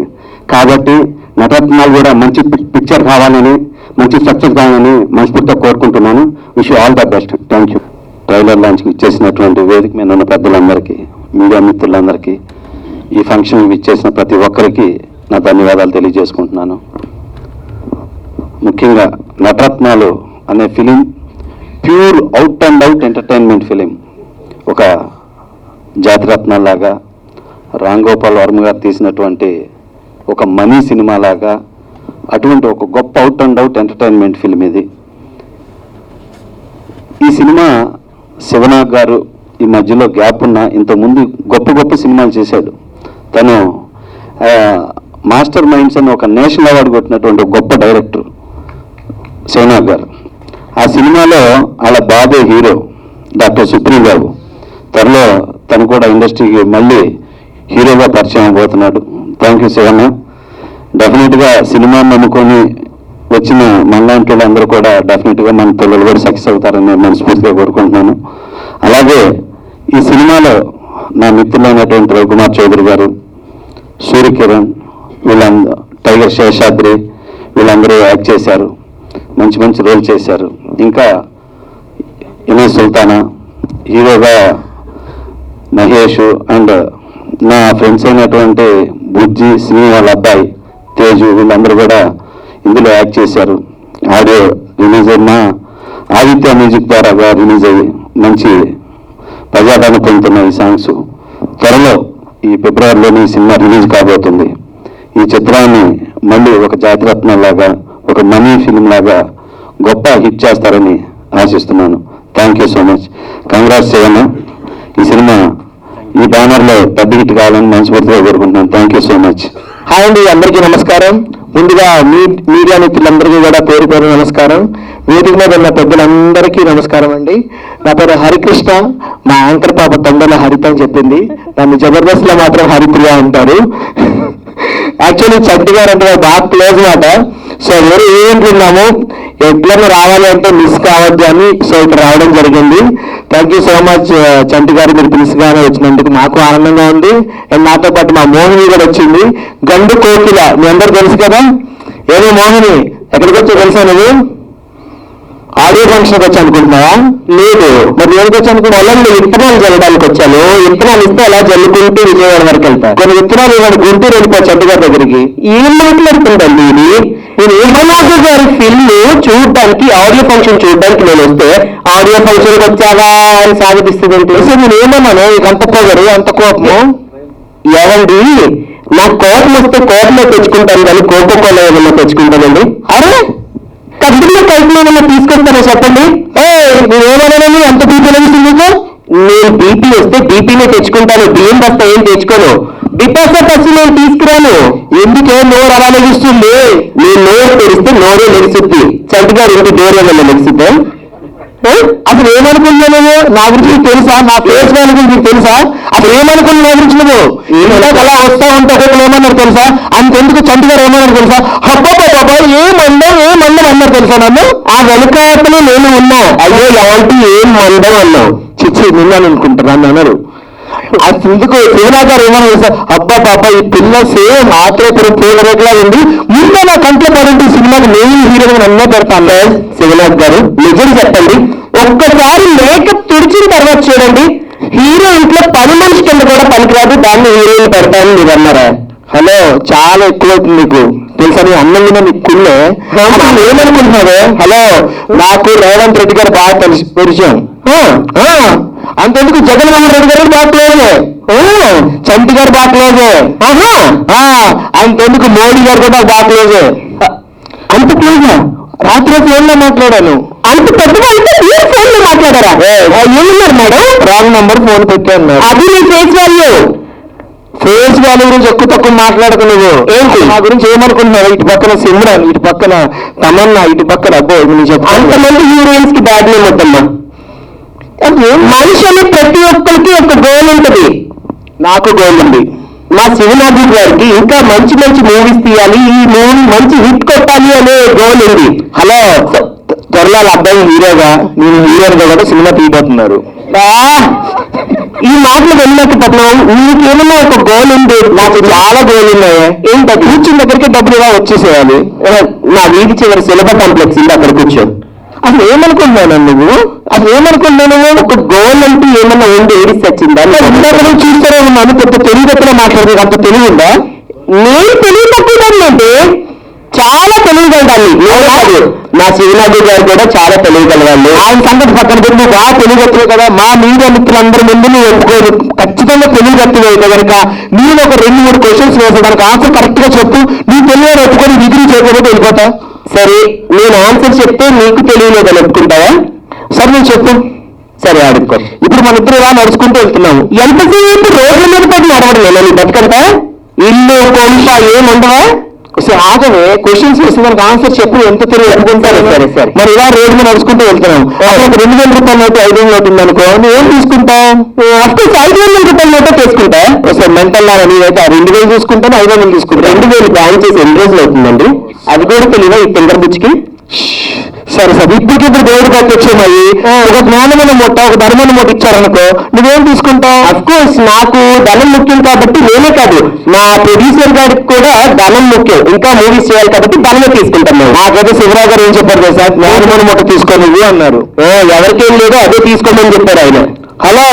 కాబట్టి నటరత్నాలు కూడా మంచి పిక్చర్ కావాలని, మంచి సక్సెస్ కావాలని మనస్ఫూర్తిగా కోరుకుంటున్నాను. Wish all the best. Thank you. Trailer లాంచ్కి ఇచ్చేసినటువంటి వేదిక మీద ఉన్న పెద్దలందరికీ, మీడియా మిత్రులందరికీ, ఈ ఫంక్షన్కి ఇచ్చేసిన ప్రతి ఒక్కరికి నా ధన్యవాదాలు తెలియజేసుకుంటున్నాను. ముఖ్యంగా నటరత్నాలు అనే film pure out and out entertainment film. ఒక జాతిరత్నాలాగా రామ్ గోపాల్ వర్మ గారు తీసినటువంటి ఒక మనీ సినిమా లాగా అటువంటి ఒక గొప్ప out and out entertainment film ఇది. ఈ సినిమా శివనాగ్ గారు ఈ మధ్యలో గ్యాప్ ఉన్న ఇంతకుముందు గొప్ప గొప్ప సినిమాలు చేశాడు. తను మాస్టర్ మైండ్స్ అని ఒక నేషనల్ అవార్డు కొట్టినటువంటి ఒక గొప్ప డైరెక్టర్ శివనాగ్ గారు. ఆ సినిమాలో వాళ్ళ బాబే హీరో డాక్టర్ సుప్రీం బాబు. త్వరలో తను కూడా ఇండస్ట్రీకి మళ్ళీ హీరోగా పరిచయం అవబోతున్నాడు. Thank you Shivanna. డెఫినెట్గా సినిమాని నమ్ముకొని వచ్చిన మనలాంటి వాళ్ళందరూ కూడా డెఫినెట్గా మన పిల్లలు కూడా సక్సెస్ అవుతారని నేను మనస్ఫూర్తిగా కోరుకుంటున్నాను. అలాగే ఈ సినిమాలో నా మిత్రులైనటువంటి రవికుమార్ చౌదరి గారు, సూర్యకిరణ్, వీళ్ళందరూ, టైగర్ శేషాద్రి, వీళ్ళందరూ యాక్ట్ చేశారు. మంచి మంచి రోల్ చేశారు. ఇంకా ఇనే సుల్తానా, హీరోగా మహేష్ అండ్ నా ఫ్రెండ్స్ అయినటువంటి బుజ్జి, శ్రీ వాళ్ళ అబ్బాయి తేజు, వీళ్ళందరూ కూడా ఇందులో యాక్ట్ చేశారు. ఆడియో రిలీజ్ అయిన ఆదిత్య మ్యూజిక్ ద్వారా రిలీజ్ అయ్యి మంచి ప్రజాదరణ పొందుతున్న ఈ సాంగ్స్ త్వరలో ఈ ఫిబ్రవరిలోని ఈ సినిమా రిలీజ్ కాబోతుంది. ఈ చిత్రాన్ని మళ్ళీ ఒక జాతిరత్నంలాగా, ఒక మనీ ఫిల్మ్ లాగా గొప్ప హిట్ చేస్తారని ఆశిస్తున్నాను. Thank you so much. Congrats Shivanna. ఈ సినిమా ఈ బ్యానర్లో పెద్ద హిట్ కావాలని మనస్ఫూర్తిగా కోరుకుంటున్నాను. Thank you so much. Hi అండి, అందరికీ నమస్కారం. ముందుగా మీడియా మిత్రులందరికీ కూడా పేరు పేరు నమస్కారం. వేదిక మీద ఉన్న పెద్దలందరికీ నమస్కారం అండి. నా పేరు హరికృష్ణ. మా యాంకర్ పాప తొందరలో హరిత అని చెప్పింది. నన్ను జబర్దస్త్లో మాత్రం హరిప్రియ అంటారు. యాక్చువల్లీ చంటి గారు అంటే బాగా క్లోజ్ మాట. సో వేరే ఈవెంట్లు ఉన్నాము, ఎట్లన్నా రావాలి అంటే మిస్ కావద్దు అని సో ఇక్కడ రావడం జరిగింది. థ్యాంక్ యూ సో మచ్ చంటి గారు, మీరు పిలిసిగానే వచ్చినందుకు మాకు ఆనందంగా ఉంది. అండ్ నాతో పాటు మా మోహిని కూడా వచ్చింది. గండు కోకిల మీ అందరు తెలుసు కదా. ఏమో మోహిని, ఎక్కడికి వచ్చో తెలుసా నువ్వు? ఆడియో ఫంక్షన్కి వచ్చి అనుకుంటున్నావా? లేదు. మరి దేనికి వచ్చి అనుకున్నా? వాళ్ళని విత్తనాలు చల్లడానికి వచ్చాను. విత్తనాలు ఇస్తే అలా జల్లుకుంటూ విజయవాడ వరకు వెళ్తా. కొన్ని విత్తనాలు ఇవాళ గుంటూరు వెళ్ళిపో చంటి గారి దగ్గరికి. ఏం మాట్లాడుతుందండి ఇది? నేను ఏమన్నాడు గారి ఫిల్మ్ చూడడానికి, ఆడియో ఫంక్షన్ చూడడానికి నేను వస్తే ఆడియో ఫంక్షన్కి వచ్చావా అని సాగతిస్తుంది. అంటే నేను ఏమన్నాను? ఇక అంత పొగరు, అంత కోపము ఏమండి? నాకు కోపం వస్తే కోపంలో తెచ్చుకుంటాను కానీ కోపకోలో ఏమన్నా తెచ్చుకుంటానండి. అరే కంపెనీలో కలిపి ఏమన్నా తీసుకొస్తానో చెప్పండి. నేనేమన్నాను? అంత బీపీ లభిస్తుంది మీకు? నేను బీపీ వస్తే బీపీనే తెచ్చుకుంటాను, బియ్యం బస్తా ఏం తెచ్చుకోను. బిపాసా వచ్చి నేను తీసుకురాను. ఎందుకే నోరు అలా లభిస్తుంది? నేను నోరు తెరిస్తే నోరే లభిస్తుంది. చంటి గారు ఇంటి డోర్ ఏమన్నా లభిస్తుందా? అసలు ఏమనుకున్నావు నువ్వు? నా గురించి నీకు తెలుసా? నా ఫేస్ వాల్యూ గురించి నీకు తెలుసా? అసలు ఏమనుకున్నావు నా గురించి నువ్వు? అలా వస్తా ఉంటే ఒకళ్ళు ఏమన్నారు తెలుసా? అంతెందుకు చంటి గారు ఏమన్నారు తెలుసా? హబ్బా బాబా ఏమండం అన్నారు తెలుసా నన్ను? ఆ వెనుకాతలు నేను ఉన్నా. అయ్యో ఎలాంటి ఏం మందం అన్నావు. చిచ్చి నిన్నాను అనుకుంటున్నాను అన్నారు. అందుకు శివనాథ్ గారు ఏమన్నా తెలుసా? అబ్బా బాబా ఈ పిల్ల సేమ్ ఆత్రేపురం పూలరేఖలా ఉంది. ముందే నా కంట్లో పడింది సినిమాకి నేను హీరోగా నన్నే పెడతాను. శివనాథ్ గారు నిజం చెప్పండి, ఒక్కసారి మేకప్ తుడిచిన తర్వాత చూడండి, హీరో ఇంట్లో పని మనిషి కింద కూడా పనికిరాదు, దాన్ని హీరోయిన్ పెడతానని మీరు అన్నారా? హలో, చాలా ఎక్కువైతుంది మీకు తెలుసా? నీ అన్నంగా నీకు కుళ్ళే. ఏమనుకుంటున్నావే? హలో, నాకు రేవంత్ రెడ్డి గారు బాగా పరిచయం. అంతెందుకు జగన్మోహన్ రెడ్డి గారు బాగా క్లోజే. చంటి గారు బాగా క్లోజే. అంతెందుకు మోడీ గారు కూడా బాగా క్లోజే. అంత క్లోజా? రాత్రి ఫోన్లో మాట్లాడాను. అంత పెద్దగా అయితే మీరు ఫోన్లో మాట్లాడారా? ఏమన్నారు మేడం? రాంగ్ నంబర్ ఫోన్ పెట్టాను. అది నీ ఫేస్ వాల్యూ. ఫేస్ వాల్యూ గురించి ఎక్కువ తక్కువ మాట్లాడకు నువ్వు. ఏంటి నా గురించి ఏమనుకుంటున్నావు? ఇటు పక్కన సిమ్రాన్, ఇటు పక్కన తమన్నా, ఇటు పక్కన అబ్బో నేను చెప్తాను. అంతమంది హీరోయిన్స్ కి బ్యాడ్ నేమ్ వద్దమ్మా. మనిషి అనే ప్రతి ఒక్కరికి ఒక గోల్ ఉంటుంది. నాకు గోల్ ఉంది. మా శివనాథ్ గారికి ఇంకా మంచి మంచి మూవీస్ తీయాలి, ఈ మూవీ మంచి హిట్ కొట్టాలి అనే గోల్ ఉంది. హలో, త్వరలో అబ్బాయి హీరోగా, నేను హీరోగా కూడా సినిమా తీయబోతున్నారు. ఈ మాటలు వెళ్ళలేకపోతున్నావు. నీకేమన్నా ఒక గోల్ ఉంది? నాకు చాలా గోల్ ఉన్నాయి. ఏంటో కూర్చుని దగ్గరికి డబ్బులుగా వచ్చేసేయాలి. నా వీధి చివరి సిలబ కాంప్లెక్స్ ఉంది, అక్కడ కూర్చో. అసలు ఏమనుకున్నాను నువ్వు? అసలు ఏమనుకున్నాను? ఒక గోల్ అంటూ ఏమన్నా ఉంది, ఏడిసి వచ్చిందా? చూస్తారే ఉన్నాను. పెద్ద తెలివితక్కువ మాట్లాడదు, అంత తెలివి ఉందా? నేను తెలివి తక్కువ అంటే చాలా తెలియగలదాన్ని. మా శివనాథి గారు కూడా చాలా తెలియగలవాళ్ళు. ఆయన సంగతి పక్కన పెట్టి నువ్వు బాగా తెలియగట్టువే కదా, మా మీడియా మిత్రులందరి ముందు నువ్వు ఒప్పుకోదు, ఖచ్చితంగా తెలియగట్టువే కనుక నేను ఒక 2-3 క్వశ్చన్స్ వేసేదానికి ఆన్సర్ కరెక్ట్ గా చెప్పు. నీకు తెలియని ఒప్పుకొని డిగ్రీ చేయకపోతే వెళ్ళిపోతా. సరే, నేను ఆన్సర్ చెప్తే నీకు తెలియలేదని ఒప్పుకుంటావా? సరే నువ్వు చెప్పు. సరే ఆడుకో. ఇప్పుడు మన ఇద్దరు ఇలా నడుచుకుంటూ వెళ్తున్నాము, ఎంతసేపు రోడ్ల మీద పడి నడవడం నేను బతుకంతా ఇల్లు కొంత ఏముండవా? ఆగవే, క్వశ్చన్స్ వేసేదానికి ఆన్సర్ చెప్పు, ఎంత తిరిగి అనుకుంటారు. సరే సరే, మరి ఇలా రోడ్డు మీద నడుచుకుంటూ వెళ్తున్నాం, అప్పుడు 2000 రూపాయల నోటు 500 నోటు ఉందనుకో, నువ్వేం తీసుకుంటావు? అఫ్కోర్స్ 500 రూపాయల నోటే తీసుకుంటా. ఒకసారి మెంటల్ లాగా నీవైతే 2000 తీసుకుంటాను, 500 తీసుకుంటా. 2000 బ్యాన్ చేసి ఎన్ని రోజులు అవుతుందండి? అది కూడా తెలియదా ఈ ఫింగర్ బుచ్చికి? సరే సరే, ఇప్పటికిప్పుడు దేవుడు కట్టొచ్చామయ్యి ఒక జ్ఞానమైన మూట, ఒక ధర్మమైన మూట ఇచ్చారనుకో, నువ్వేం తీసుకుంటావు? అఫ్కోర్స్ నాకు ధనం ముఖ్యం కాబట్టి నేనే కాదు, మా ప్రొడ్యూసర్ గారికి కూడా ధనం ముఖ్యం, ఇంకా మూవీస్ చేయాలి కాబట్టి ధనమే తీసుకుంటాం మేము. నాకైతే శివరావు గారు ఏం చెప్పారు కదా సార్, జ్ఞానమైన మూట తీసుకోను అన్నారు. ఎవరికేం లేదో అదే తీసుకోమని చెప్పారు ఆయన. హలో,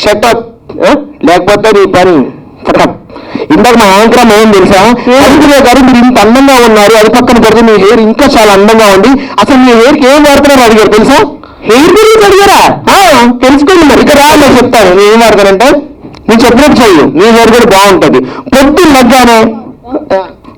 షటప్, లేకపోతే నీ పని ఫటప్. ఇందాక మా యాంకరం ఏం తెలుసా, హరిప్రియ గారు మీరు ఇంత అందంగా ఉన్నారు, అది పక్కన పెడితే మీ హెయిర్ ఇంకా చాలా అందంగా ఉంది, అసలు మీ హెయిర్కి ఏం వాడుతున్నారో అడిగారు తెలుసా? హెయిర్ గురించి అడిగారా? తెలుసుకోండి మరి, ఇక్కడ నేను చెప్తాను నేను ఏం వాడతానంటే, నేను చెప్పినట్టు చెయ్యి, నీ హెయిర్ కూడా బాగుంటుంది. పొద్దున్న లగ్గానే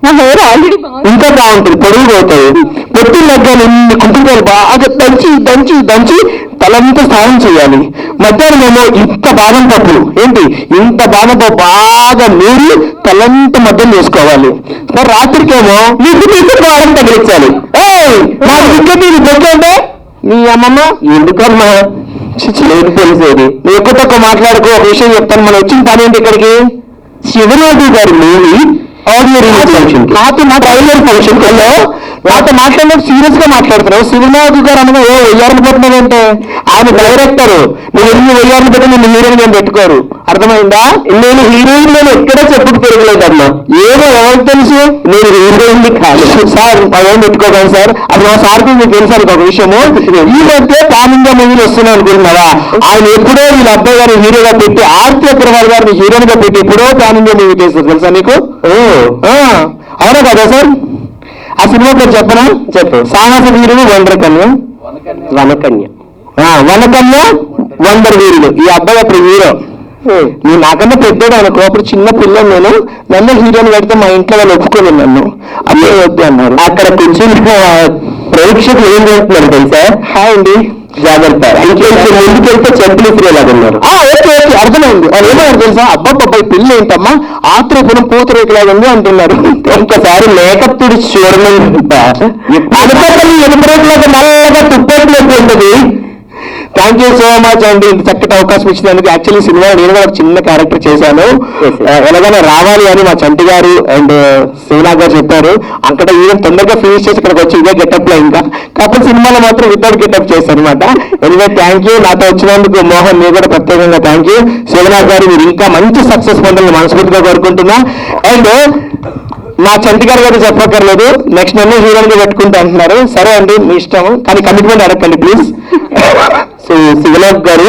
నా హెయిర్ ఆల్రెడీ ఇంకా బాగుంటుంది, పొడుగు పోతుంది. పొద్దున్న లగ్గానే ఇన్ని కుంకుమలు బాగా దంచి దంచి దంచి తలంతా స్నానం చేయాలి. మధ్యాహ్నం ఏమో ఇంత బాదం పప్పులు, ఏంటి ఇంత బాదం పప్పు బాగా నూరి తలంతా మధ్యలో వేసుకోవాలి. మరి రాత్రికేమో నీకు వారం తగిలించాలి. నాకు వికెట్ ఇది బొక్కంటే నీ అమ్మమ్మ ఎందుకమ్మా లేదు తెలిసేది. నువ్వు ఎక్కువ తక్కువ మాట్లాడుకో, ఒక విషయం చెప్తాను. మనం వచ్చిన పని ఏంటి ఇక్కడికి? శివనాథి గారి మూవీ ఆడియో రిలీజ్ ఫంక్షన్, నాతో మా ట్రైలర్ ఫంక్షన్ కల్లో నాతో మాట్లాడినప్పుడు సీరియస్ గా మాట్లాడుతున్నావు. శివనాథి గారు అనగా ఏ వెయ్యాలను పెట్టినారంటే ఆయన డైరెక్టర్, నువ్వు ఎన్ని వెయ్యాలను పెట్టి నిన్ను హీరోయిన్ ఏం పెట్టుకోరు, అర్థమైందా? నేను హీరోయిన్ నేను ఎక్కడా చెప్పుకు పెరగలేదమ్మా, ఏదో ఎవరికి తెలుసు నేను హీరోయిన్ కాదు సార్, అదేం పెట్టుకోగలను సార్. అది మా సార్కి మీకు తెలుసాను ఒక విషయము, ఈ మధ్య పాన్ ఇండియా మూవీలు వస్తున్నాయి అనుకుంటున్నావా? ఆయన ఎప్పుడో వీళ్ళ అబ్బాయి గారిని హీరోగా పెట్టి, ఆర్తి అగ్రవాల్ గారిని హీరోయిన్ గా పెట్టి ఎప్పుడో పాన్ ఇండియా మూవీ చేస్తారు తెలుసా నీకు? అవునా కదా సార్? ఆ సినిమా పేరు చెప్పనా? చెప్పు. సాహస వీరుడు వండరకన్య, వనకన్య, వనకన్య వండర్ వీరుడు. ఈ అబ్బాయి అప్పుడు హీరో, నేను నాకన్నా పెద్దోడు అనుకో, అప్పుడు చిన్న పిల్లలు నేను, నన్ను హీరోని పెడితే మా ఇంట్లో వాళ్ళు ఒప్పుకోలేదు, నన్ను అబ్బాయి వద్దు అన్నారు. అక్కడ కూర్చుని ప్రేక్షకులు ఏం చేస్తున్నారు తెలుసా? హాయ్ అండి, జాగ్రత్త, ముందుకెళ్తే చెప్పులు ఇసిరేలాగా ఉన్నారు. ఓకే ఓకే, అర్థమైంది. వాళ్ళు ఏమన్నారు తెలుసా? అబ్బాయి పిల్ల ఏంటమ్మా ఆత్రేపురం పూతరేకులాగా ఉంది అంటున్నారు. ఒక్కసారి మేకప్ తుడిచి చూడమని అనుకోని ఎనుపరేకులాగా నల్లగా తుప్పేట్లేదు ఉంటుంది. థ్యాంక్ యూ సో మచ్ అండి, ఇంత చక్కటి అవకాశం ఇచ్చినందుకు. యాక్చువల్లీ సినిమా నేను కూడా ఒక చిన్న క్యారెక్టర్ చేశాను, ఎలాగైనా రావాలి అని మా చంటి గారు అండ్ శివనాథ్ గారు చెప్పారు. అక్కడ ఈవెన్ తొందరగా ఫినిష్ చేసి ఇక్కడికి వచ్చి ఇదే గెటప్ లో, ఇంకా కాకపోతే సినిమాలో మాత్రం వితౌట్ గెటప్ చేశారు అనమాట. ఎనివే థ్యాంక్ యూ, నాతో వచ్చినందుకు మోహన్ మీరు కూడా ప్రత్యేకంగా థ్యాంక్ యూ. శివనాథ్ గారు మీరు ఇంకా మంచి సక్సెస్ పొందాలని మనస్ఫూర్తిగా కోరుకుంటున్నా. అండ్ మా చంటి గారు గారు చెప్పక్కర్లేదు, నెక్స్ట్ నన్ను హీరోయిన్ గా పెట్టుకుంటా అంటున్నారు. సరే అండి మీ ఇష్టం, కానీ కమిట్మెంట్ అడగండి ప్లీజ్. సో శివనాథ్ గారు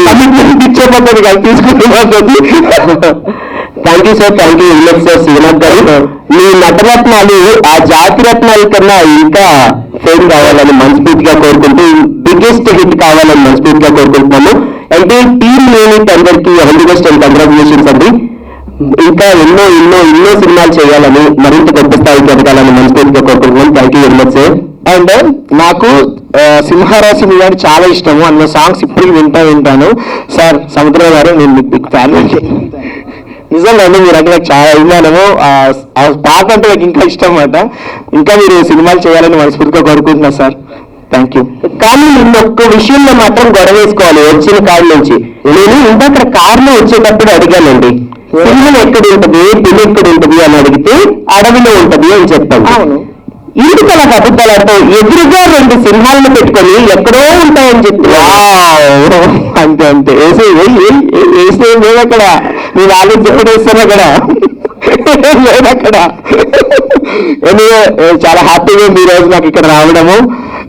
కమిట్మెంట్ ఇచ్చే పద్ధతి కాదు, తీసుకుంటున్నాను. Thank you sir, thank you very much sir. Shivanath గారు మీ నటరత్నాలు ఆ జాతి రత్నాల కన్నా ఇంకా ఫేమ్ కావాలని మనస్ఫూర్తిగా కోరుకుంటూ, బిగ్గెస్ట్ హిట్ కావాలని మనస్ఫూర్తిగా కోరుకుంటున్నాము. అంటే టీమ్ యూనిట్ అందరికీ all the best and congratulations అండి. ఇంకా ఎన్నో ఎన్నో ఎన్నో సినిమాలు చేయాలని, మరింత గొప్ప స్థాయికి ఎదగాలని మనస్ఫూర్తిగా కోరుకుంటున్నాను. Thank you very much sir. And నాకు సింహరాశి మీద చాలా ఇష్టము, అందులో సాంగ్స్ ఇప్పటికి వింటాను సార్. సముద్ర గారు నేను మీకు బిగ్ ఫ్యాన్, నిజంగా అండి మీరు అంటే నాకు చాలా అభిమానము. ఆ పాట అంటే నాకు ఇంకా ఇష్టం అన్నమాట. ఇంకా మీరు సినిమాలు చేయాలని మనస్ఫూర్తిగా కోరుకుంటున్నా సార్. Thank you. కానీ నిన్న ఒక్క విషయంలో మాత్రం గొడవ వేసుకోవాలి వచ్చిన కారు నుంచి. నేను ఇందాక కారులో వచ్చేటప్పుడు అడిగానండి, సింహం ఎక్కడ ఉంటుంది, పిల్లి ఎక్కడ ఉంటుంది అని అడిగితే అడవిలో ఉంటుంది అని చెప్పాను. అవును, ఇంటికి అలా అబద్ధాలతో ఎదురుగా 2 సింహాలను పెట్టుకొని ఎక్కడో ఉంటాయని చెప్పి అంతే అంతే వేసే లేదు అక్కడ. నేను ఆలోచన ఎప్పుడు వేస్తాను అక్కడ లేదు అక్కడ. చాలా హ్యాపీగా ఈ రోజు నాకు ఇక్కడ రావడము.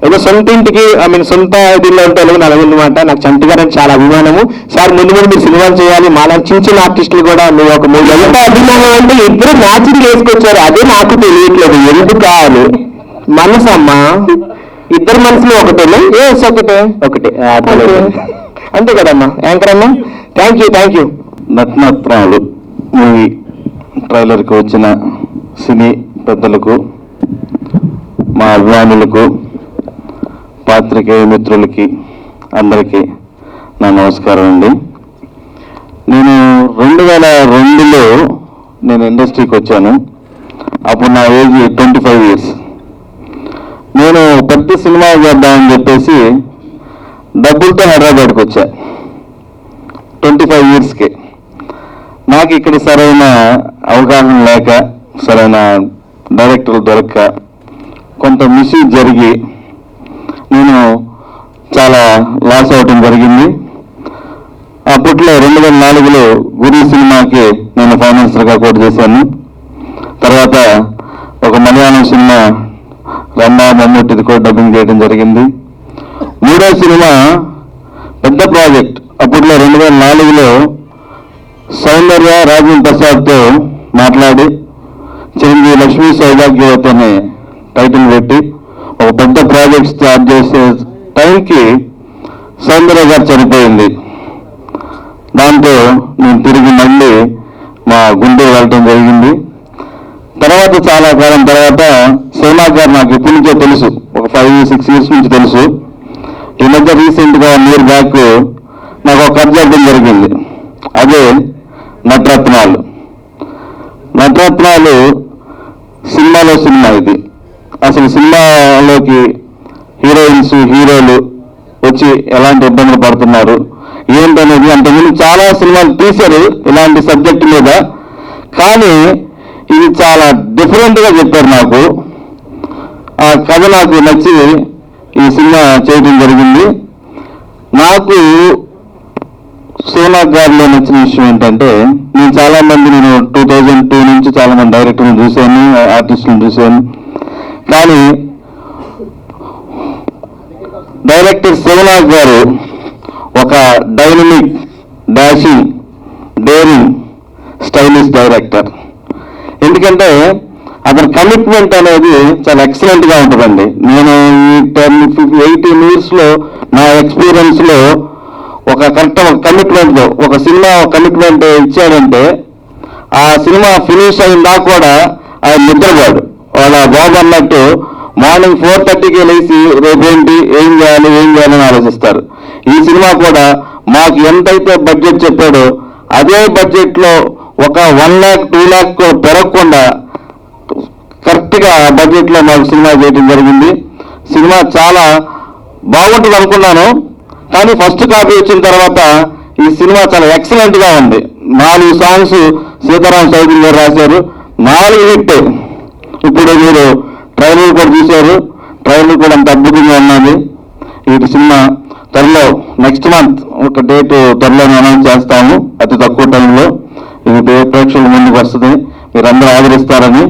ఏదో సొంత ఇంటికి సొంత దీనిలో ఉంటే నలుగురమాట. నాకు చంటి గారు అంటే చాలా అభిమానము సార్. ముందు ముందు మీరు సినిమాలు చేయాలి, మాలా చిన్న చిన్న ఆర్టిస్టులు కూడా నువ్వు ఒక 3 ఎంత అభిమానం అంటే ఇద్దరు మ్యాచింగ్ వేసుకొచ్చారు, అదే నాకు తెలియట్లేదు ఎందుకు అని. మనసు అమ్మా, ఇద్దరు మనసులు ఒకటేనా? ఒకటే ఒకటే అంతే కదమ్మా యాంకర్ అమ్మా. Thank you. నటనత్నాలు మూవీ ట్రైలర్కి వచ్చిన సినీ పెద్దలకు, మా అభిమానులకు, పాత్రికేయ మిత్రులకి అందరికీ నా నమస్కారం అండి. నేను 2002లో నేను ఇండస్ట్రీకి వచ్చాను. అప్పుడు నా ఏజ్ 25 years. నేను పెద్ద సినిమా చేద్దామని చెప్పేసి డబ్బులతో హైదరాబాద్కి వచ్చా 25 yearsకి. నాకు ఇక్కడ సరైన అవగాహన లేక, సరైన డైరెక్టర్లు దొరక్క, కొంత మిస్యూజ్ జరిగి నేను చాలా లాస్ అవ్వటం జరిగింది. అప్పట్లో 2004లో గురు సినిమాకి నేను ఫైనాన్సర్గా కూడా చేశాను. తర్వాత ఒక మలయాళం సినిమా రంభా మమ్మూటిది కూడా డబ్బింగ్ చేయడం జరిగింది. మూడో సినిమా పెద్ద ప్రాజెక్ట్. అప్పట్లో 2004లో సౌందర్య రాజేంద్ర ప్రసాద్తో మాట్లాడి చిరంజీవి లక్ష్మీ సౌభాగ్యవతి అనే టైటిల్ పెట్టి ఒక పెద్ద ప్రాజెక్ట్ స్టార్ట్ చేసే టైంకి సౌందర్య గారు చనిపోయింది. దాంతో నేను తిరిగి మళ్ళీ మా గుంటూరు వెళ్ళటం జరిగింది. తర్వాత చాలా కాలం తర్వాత సోనా గారు నాకు ఇప్పటి నుంచో తెలుసు, ఒక 5-6 years నుంచి తెలుసు. ఈ మధ్య రీసెంట్గా 1 year బ్యాక్ నాకు ఒక కథ చెప్పడం జరిగింది. అదే నటరత్నాలు. సినిమాలో సినిమా ఇది. అసలు సినిమాలోకి హీరోయిన్స్, హీరోలు వచ్చి ఎలాంటి ఇబ్బందులు పడుతున్నారు ఏంటనేది, అంతకుముందు చాలా సినిమాలు తీశారు ఇలాంటి సబ్జెక్టు మీద, కానీ ఇది చాలా డిఫరెంట్గా చెప్పారు నాకు. ఆ కథ నాకు నచ్చి ఈ సినిమా చేయడం జరిగింది. నాకు సోనా గారిలో నచ్చిన విషయం ఏంటంటే, నేను చాలామంది 2002 నుంచి చాలామంది డైరెక్టర్లను చూశాను, ఆర్టిస్టులను చూశాను. కానీ డైరెక్టర్ శివనాథ్ గారు ఒక dynamic, dashing, daring, stylish director. ఎందుకంటే అతని కమిట్మెంట్ అనేది చాలా ఎక్సలెంట్గా ఉంటుందండి. నేను ఈ 18 yearsలో నా ఎక్స్పీరియన్స్లో ఒక కరెక్ట్ ఒక కమిట్మెంట్తో ఒక సినిమా కమిట్మెంట్ ఇచ్చాడంటే ఆ సినిమా ఫినిష్ అయిందా కూడా ఆయన నిద్రపోడు. వాళ్ళ బాబు అన్నట్టు మార్నింగ్ 4:30కి లేచి రేపేంటి, ఏం చేయాలని ఆలోచిస్తారు. ఈ సినిమా కూడా మాకు ఎంతైతే బడ్జెట్ చెప్పాడో అదే బడ్జెట్లో ఒక 1 lakh 2 lakh పెరగకుండా కరెక్ట్గా ఆ బడ్జెట్లో మాకు సినిమా చేయడం జరిగింది. సినిమా చాలా బాగుంటుంది అనుకున్నాను, కానీ ఫస్ట్ కాపీ వచ్చిన తర్వాత ఈ సినిమా చాలా ఎక్సలెంట్గా ఉంది. 4 songs సీతారాం చౌదరి గారు రాశారు, 4 hit. ఇప్పుడు మీరు ట్రైలర్ కూడా చూశారు, ట్రైలర్ కూడా అంత అద్భుతంగా ఉన్నది. ఈ సినిమా త్వరలో నెక్స్ట్ మంత్ ఒక డేట్ త్వరలో అనౌన్స్ చేస్తాము, అతి తక్కువ టైంలో ఇది ప్రేక్షకుల ముందుకు వస్తుంది. మీరందరూ ఆదరిస్తారని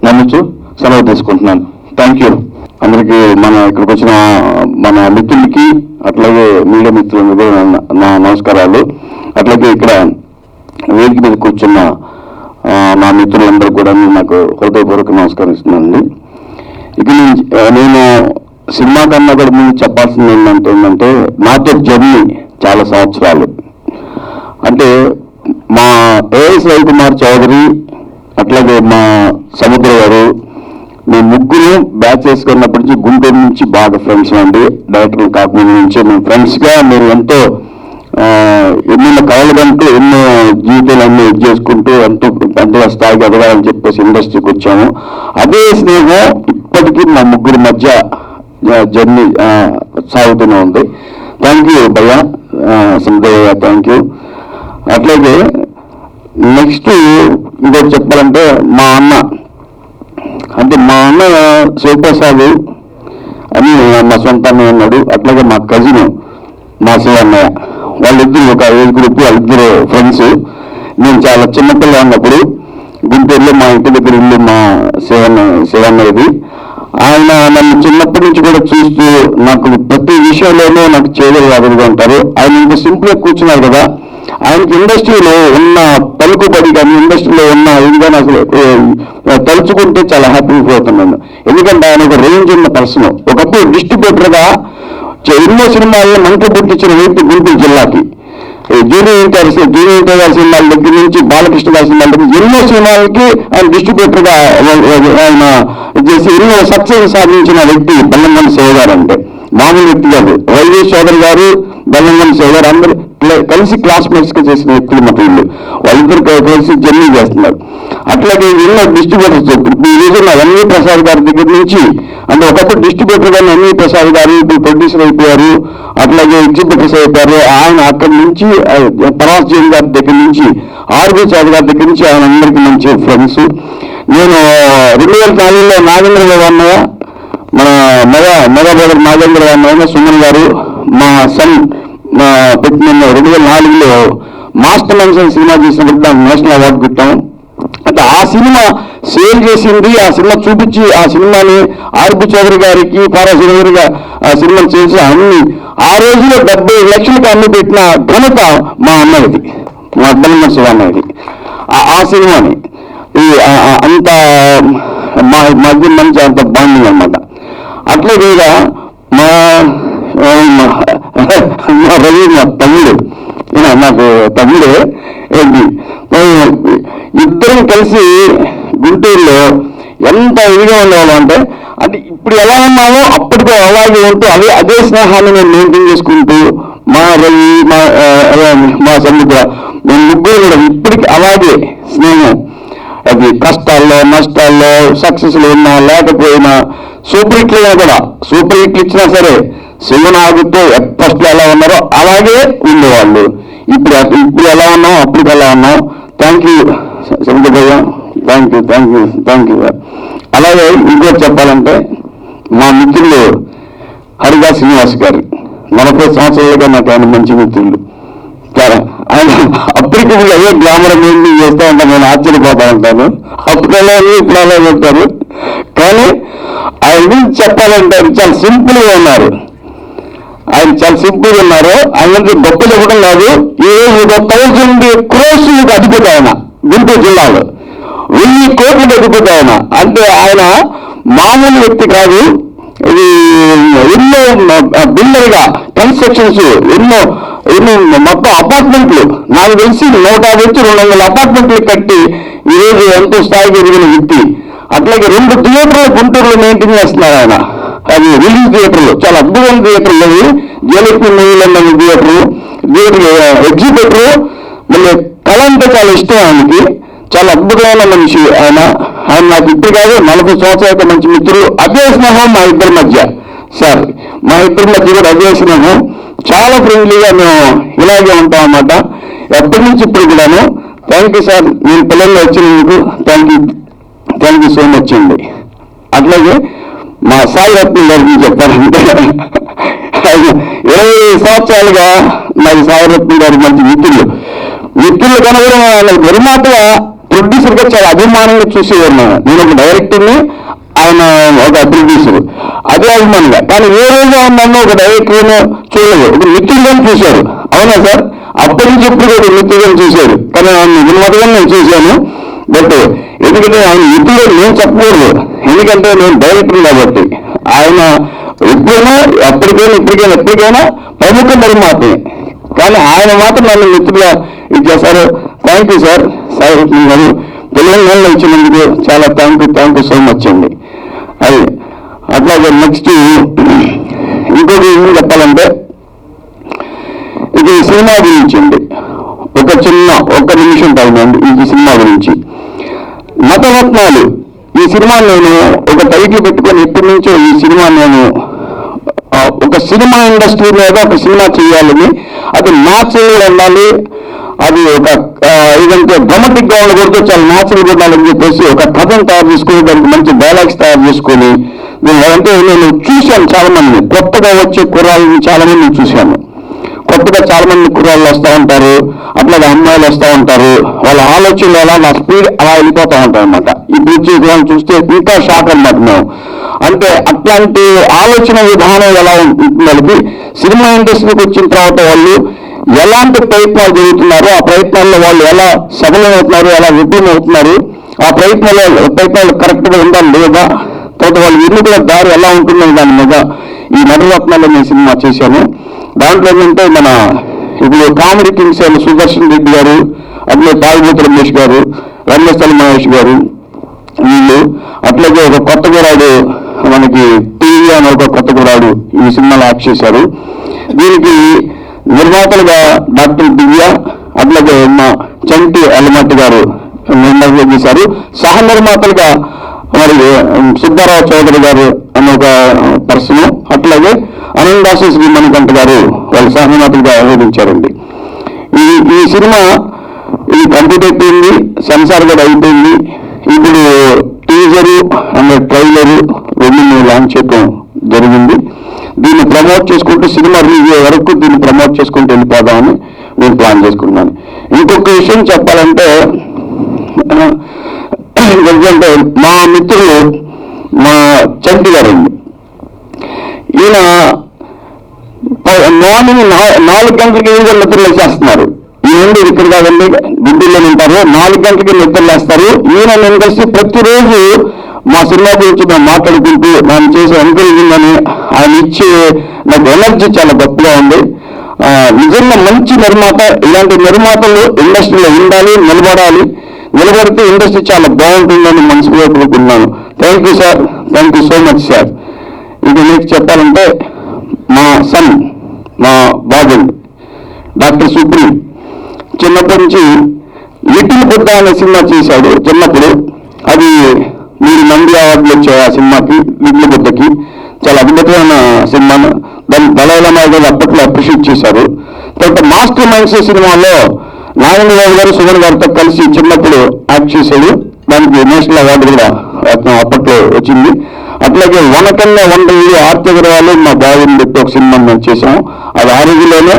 నమ్ముచు సెలవు తీసుకుంటున్నాను. Thank you. అందరికీ ఇక్కడికి వచ్చిన మన మిత్రులకి, అట్లాగే మీడియా మిత్రులకు నా నమస్కారాలు. అట్లాగే ఇక్కడ వేదిక మీద కూర్చున్న నా మిత్రులందరూ కూడా నాకు హృదయపూర్వక నమస్కరిస్తున్నానండి. ఇక నేను సినిమా కన్నా కూడా ముందు చెప్పాల్సింది ఏంటంటే నాతో జర్నీ చాలా సంవత్సరాలు. అంటే మా ఏఎస్ రవికుమార్ చౌదరి, అట్లాగే మా సముద్ర గారు, మేము ముగ్గురు బ్యాచ్ చేసుకున్నప్పటి నుంచి గుంటూరు నుంచి బాగా ఫ్రెండ్స్ అండి. డైరెక్టర్లు కాకముందు నుంచి మేము ఫ్రెండ్స్గా మీరు ఎంతో ఎన్నెన్నో కళలుగంటూ ఎన్నో జీవితాలన్నీ ఇది చేసుకుంటూ ఎంతో పెద్ద స్థాయికి ఎదగాలని చెప్పేసి ఇండస్ట్రీకి వచ్చాము. అదే స్నేహం ఇప్పటికీ మా ముగ్గురి మధ్య జర్నీ సాగుతూనే ఉంది. థ్యాంక్ యూ భయ్యా, సముద్రయ్య, థ్యాంక్ యూ. అట్లాగే నెక్స్ట్ ఇంకోటి చెప్పాలంటే మా అన్న శివప్రసాద్ అని మా సొంత అన్నయ్య ఉన్నాడు. అట్లాగే మా కజిన్ మా శివన్నయ్య, వాళ్ళిద్దరు ఒక ఏజ్ గ్రూప్, వాళ్ళిద్దరు ఫ్రెండ్స్. నేను చాలా చిన్నపిల్ల ఉన్నప్పుడు గుంటూరులో మా ఇంటి దగ్గర ఇల్లు మా శివన్నయ్యది. ఆయన నన్ను చిన్నప్పటి నుంచి కూడా చూస్తూ నాకు ప్రతి విషయంలోనూ నాకు చేయగలిగే అదురుగా ఉంటారు. ఆయన ఇంత సింపుల్గా కూర్చున్నారు కదా, ఆయనకి ఇండస్ట్రీలో ఉన్న పలుకుబడి కానీ ఇండస్ట్రీలో ఉన్న ఇది కానీ అసలు తలుచుకుంటే చాలా హ్యాపీ అవుతున్నాను. ఎందుకంటే ఆయన ఒక రేంజ్ ఉన్న పర్సన్. ఒకప్పుడు డిస్ట్రిబ్యూటర్గా ఎన్నో సినిమాలను మంట పుట్టించిన వ్యక్తి గుంటూరు జిల్లాకి. జూనియర్ ఎన్టీఆర్ సినిమాల దగ్గర నుంచి బాలకృష్ణ గారి సినిమాల దగ్గర ఎన్నో సినిమాలకి ఆయన డిస్ట్రిబ్యూటర్గా ఆయన చేసి ఎన్నో సక్సెస్ సాధించిన వ్యక్తి బెల్లంకొండ శివ గారు. అంటే మామూలు వ్యక్తి కాదు. వైవి చౌదరి గారు, బెల్లంకొండ శివ గారు అందరూ కలిసి క్లాస్మేట్స్ గా చేసిన వ్యక్తులు మాట వీళ్ళు. వాళ్ళిద్దరు కలిసి జర్నీ చేస్తున్నారు. అట్లాగే ఎన్నో డిస్ట్రిబ్యూటర్స్ ఈ రోజున ఎన్వి ప్రసాద్ గారి దగ్గర నుంచి, అంటే ఒకప్పుడు డిస్ట్రిబ్యూటర్ గారు ఎన్వి ప్రసాద్ గారు ఇప్పుడు ప్రొడ్యూసర్ అయిపోయారు, అట్లాగే ఎగ్జిబ్యూటర్స్ అయిపోయారు. ఆయన అక్కడి నుంచి పరాస్ జైన్ గారి దగ్గర నుంచి, ఆర్బీ చౌదరి గారి దగ్గర నుంచి ఆయన అందరికీ మంచి ఫ్రెండ్స్. నేను 2004లో నాగేంద్ర అన్నయ్య, మన మెగా బ్రదర్ నాగేంద్ర అన్నయ్య సుమన్ గారు, మా సన్ పెట్టిన 2004లో మాస్టర్ మైండ్ సినిమా చేసినప్పుడు దానికి నేషనల్ అవార్డు పెట్టాము. అంటే ఆ సినిమా సేల్ చేసింది, ఆ సినిమా చూపించి ఆ సినిమాని ఆర్బి చౌదరి గారికి, పరాస్ జైన్ గారు ఆ సినిమా చేసి అన్ని ఆ రోజులో 70 లక్షలకు అమ్మి పెట్టిన ఘనత మా అన్నది, మా బెల్లంకొండ శివ అన్నది. ఆ సినిమాని అంత మా మధ్య మంచి అంత బాండింగ్ అనమాట. అట్లాగే మా రవి మా తమ్ముడు, నాకు తమ్ముడు ఏంటి, ఇద్దరం కలిసి గుంటూరులో ఎంత ఇదిగా ఉండేవాళ్ళం అంటే, అంటే ఇప్పుడు ఎలా ఉన్నామో అప్పటికో అలాగే ఉంటూ అదే స్నేహాన్ని మేము మెయింటైన్ చేసుకుంటూ, మా రవి మా సముద్ర మేము ముగ్గురు కూడా ఇప్పటికి అలాగే స్నేహం. అది కష్టాల్లో నష్టాల్లో సక్సెస్లో ఉన్నా లేకపోయినా, సూపర్ హిట్లు కూడా సూపర్ హిట్లు ఇచ్చినా సరే శివనాగుతో ఫస్ట్ ఎలా ఉన్నారో అలాగే ఉండేవాళ్ళు. ఇప్పుడు ఎలా ఉన్నాం అప్పుడు ఎలా ఉన్నాం. Thank you Shankaraiah, thank you. అలాగే ఇంకోటి చెప్పాలంటే మా మిత్రులు హరిగా శ్రీనివాస్ గారు 40 సంవత్సరాలుగా నాకు ఆయన మంచి మిత్రులు. ఆయన అప్పటికి అదే గ్లామర్ మెయింటైన్ చేస్తూ ఉంటాను, నేను ఆశ్చర్యపోతా ఉంటాను. అప్పుడు ఎలా ఇప్పుడు అలా చెప్తారు. కానీ ఆయన గురించి చెప్పాలంటే చాలా సింపుల్గా ఉన్నారు. ఆయన చాలా సింపుల్గా ఉన్నారు. ఆయన గొప్ప చెప్పడం కాదు, ఈ రోజు 1000 crores అధిపతి ఆయన గుంటూరు జిల్లాలో, 1000 కోట్లకు అధిపతి ఆయన. అంటే ఆయన మామూలు వ్యక్తి కాదు. ఇది ఎన్నో బిల్డర్గా కన్స్ట్రక్షన్స్ ఎన్నో మొత్తం అపార్ట్మెంట్లు నాకు తెలిసి 150 నుంచి 200 అపార్ట్మెంట్లు కట్టి ఈరోజు ఎంతో స్థాయికి ఎదిగిన వ్యక్తి. అట్లాగే 2 థియేటర్లు గుంటూరులో మెయింటైన్ చేస్తున్నారు ఆయన. అది రిలీజ్ థియేటర్లు, చాలా అద్భుతమైన థియేటర్లు అవి. జయలక్ష్మి మూవీలో థియేటరు, ఎగ్జిబిటరు. మళ్ళీ కళ అంటే చాలా ఇష్టం ఆయనకి, చాలా అద్భుతమైన మనిషి ఆయన. ఆయన నాకు ఇప్పుడు కాదు 40 సంవత్సరాల మంచి మిత్రులు. అదే స్నేహం మా ఇద్దరి మధ్య. సార్ మా ఇద్దరి మధ్య కూడా అదే స్నేహం. చాలా ఫ్రెండ్లీగా మేము ఇలాగే ఉంటాం అన్నమాట ఎప్పటి నుంచి ఇప్పుడు కూడాను. థ్యాంక్ యూ సార్, నేను పిల్లల్లో వచ్చినందుకు థ్యాంక్ యూ సో మచ్ అండి. అట్లాగే మా సాయి రత్న గారికి చెప్పాలంటే 20 సంవత్సరాలుగా నాకు సాయి రత్న గారి మంచి మిత్రులు కనుగొన నిర్మాతగా ప్రొడ్యూసర్గా చాలా అభిమానంగా చూసేవారు. నేను ఒక డైరెక్టర్ని, ఆయన ఒక ప్రొడ్యూసర్, అదే అభిమానంగా. కానీ ఏ రోజు నన్ను ఒక డైరెక్టర్ను చూడలేదు, ఒక మిత్రుడుగానే చూశారు. అవునా సార్? అప్పటి నుంచి ఎప్పుడు కూడా మిత్రుడుగానే చూశారు. కానీ ఆయన నిర్మాతగా నేను చూశాను. బట్ ఎందుకంటే ఆయన మిత్రుడు నేను చెప్పకూడదు, ఎందుకంటే నేను డైరెక్టర్ కాబట్టి. ఆయన ఎప్పుడైనా ఎప్పటికైనా ప్రముఖ నిర్మాతే. కానీ ఆయన మాత్రం నన్ను మిత్రులుగా ఇచ్చేశారు. థ్యాంక్ యూ సార్, సాయి రత్న గారు. తెలంగాణలో ఇచ్చినందుకు చాలా థ్యాంక్ యూ సో మచ్ అండి. అది అట్లాగే నెక్స్ట్ ఇంకోటి ఏం చెప్పాలంటే, ఇది సినిమా గురించి అండి. ఒక నిమిషం టైం అండి ఈ సినిమా గురించి. నటరత్నాలు ఈ సినిమా నేను ఒక టైటిల్ పెట్టుకొని ఎప్పటి నుంచో ఈ సినిమా నేను ఒక సినిమా ఇండస్ట్రీ మీద ఒక సినిమా చేయాలని, అది న్యాచురల్గా ఉండాలి, అది ఒక ఇదంటే డ్రామాటిక్గా ఉండకూడదు, చాలా న్యాచురల్గా ఉండాలని చెప్పేసి ఒక కథను తయారు చేసుకుని దానికి మంచి డైలాగ్స్ తయారు చేసుకొని అంటే నేను చూశాను. చాలా మంది కొత్తగా వచ్చే కుర్రాళ్ళని చాలా మంది చూశాను. కొత్తగా చాలా మంది కుర్రాళ్ళు వస్తూ ఉంటారు, అట్లాగే అమ్మాయిలు వస్తూ ఉంటారు. వాళ్ళ ఆలోచనలు అలా నా స్పీడ్ అలా వెళ్ళిపోతూ ఉంటాయి అన్నమాట. ఇప్పుడు వచ్చి చూస్తే ఇంకా షాక్ అన్నమాట మేము. అంటే అట్లాంటి ఆలోచన విధానం ఎలా ఉంటుందని సినిమా ఇండస్ట్రీకి వచ్చిన తర్వాత వాళ్ళు ఎలాంటి ప్రయత్నాలు జరుగుతున్నారో ఆ ప్రయత్నాల్లో వాళ్ళు ఎలా సఫలమవుతున్నారు, ఎలా విఫలమవుతున్నారు, ఆ ప్రయత్నాలు కరెక్ట్గా ఉండాలి లేదా, తర్వాత వాళ్ళు ఎన్నికల దారి ఎలా ఉంటుందని దాని మీద ఈ నటరత్నాల్లో నేను సినిమా చేశాను. దాంట్లో ఏంటంటే మన ఇప్పుడు కామెడీ కింగ్స్ అయిన సుదర్శన్ రెడ్డి గారు, అట్లే తాగుబోతు రమేష్ గారు, రంగస్థల మహేష్ గారు, వీళ్ళు అట్లాగే ఒక కొత్త కురాడు మనకి టీవీ అని ఒక కొత్త కురాడు ఈ సినిమాలో యాక్ట్ చేశారు. దీనికి నిర్మాతలుగా డాక్టర్ దివ్య, అట్లాగే మా చంటి అల్లమట్టి గారు నిర్మాతలు చేశారు. సహ నిర్మాతలుగా మరి సుబ్బారావు చౌదరి గారు అనే ఒక పర్సన్, అట్లాగే అనందాసు శ్రీ మణికంఠ గారు వాళ్ళు సహ నిర్మాతలుగా వ్యవహరించారండి. ఈ సినిమా ఇది కంప్లీట్ అయిపోయింది, సెన్సార్ కూడా అయిపోయింది. ఇప్పుడు టీజరు అండ్ ట్రైలరు రెండు లాంచ్ చేయడం జరిగింది. దీన్ని ప్రమోట్ చేసుకుంటూ సినిమా రిలీజ్ అయ్యే వరకు దీన్ని ప్రమోట్ చేసుకుంటూ వెళ్ళిపోదామని నేను ప్లాన్ చేసుకున్నాను. ఇంకొక విషయం చెప్పాలంటే ఎందుకంటే మా మిత్రులు మా చంటి గారండి, ఈయన మార్నింగ్ 4 గంటలకి నిద్ర లేచేస్తున్నారు. ఈ నుండి ఇక్కడ కాదండి గుడ్డిలో ఉంటారు, 4 గంటలకి నిద్ర లేస్తారు. ఈయన నేను కలిసి ప్రతిరోజు మా సినిమా గురించి మేము మాట్లాడుకుంటూ నేను చేసే ఎంకరేజింగ్ అని ఆయన ఇచ్చే నాకు ఎనర్జీ చాలా గొప్పగా ఉంది. నిజంగా మంచి నిర్మాత, ఇలాంటి నిర్మాతలు ఇండస్ట్రీలో ఉండాలి, నిలబడితే ఇండస్ట్రీ చాలా బాగుంటుందని మనసులో కోరుకున్నాను. Thank you sir, thank you so much sir. ఇది మీకు చెప్పాలంటే మా సన్, మా బాబు డాక్టర్ సుప్రీం చిన్నప్పటి నుంచి లిటిల్ బుద్ధ అనే సినిమా చేశాడు చిన్నప్పుడు. అది 3 నంది అవార్డులు వచ్చాయి ఆ సినిమాకి, లిటిల్ బుద్ధకి. చాలా అద్భుతమైన సినిమా, దాన్ని దళాయిలమాయ గారు అప్పట్లో అప్రిషియేట్ చేశారు. తర్వాత మాస్టర్ మైండ్స్ సినిమాలో నారాయణరావు గారు సుమన్ గారితో కలిసి చిన్నప్పుడు యాక్ట్ చేశాడు. దానికి నేషనల్ అవార్డు కూడా అప్పట్లో వచ్చింది. అట్లాగే వనకన్న వండలు ఆర్తి అగర్వాల్ మా బాబుని పెట్టి ఒక సినిమా మేము చేసాము. అది ఆ రోజుల్లోనే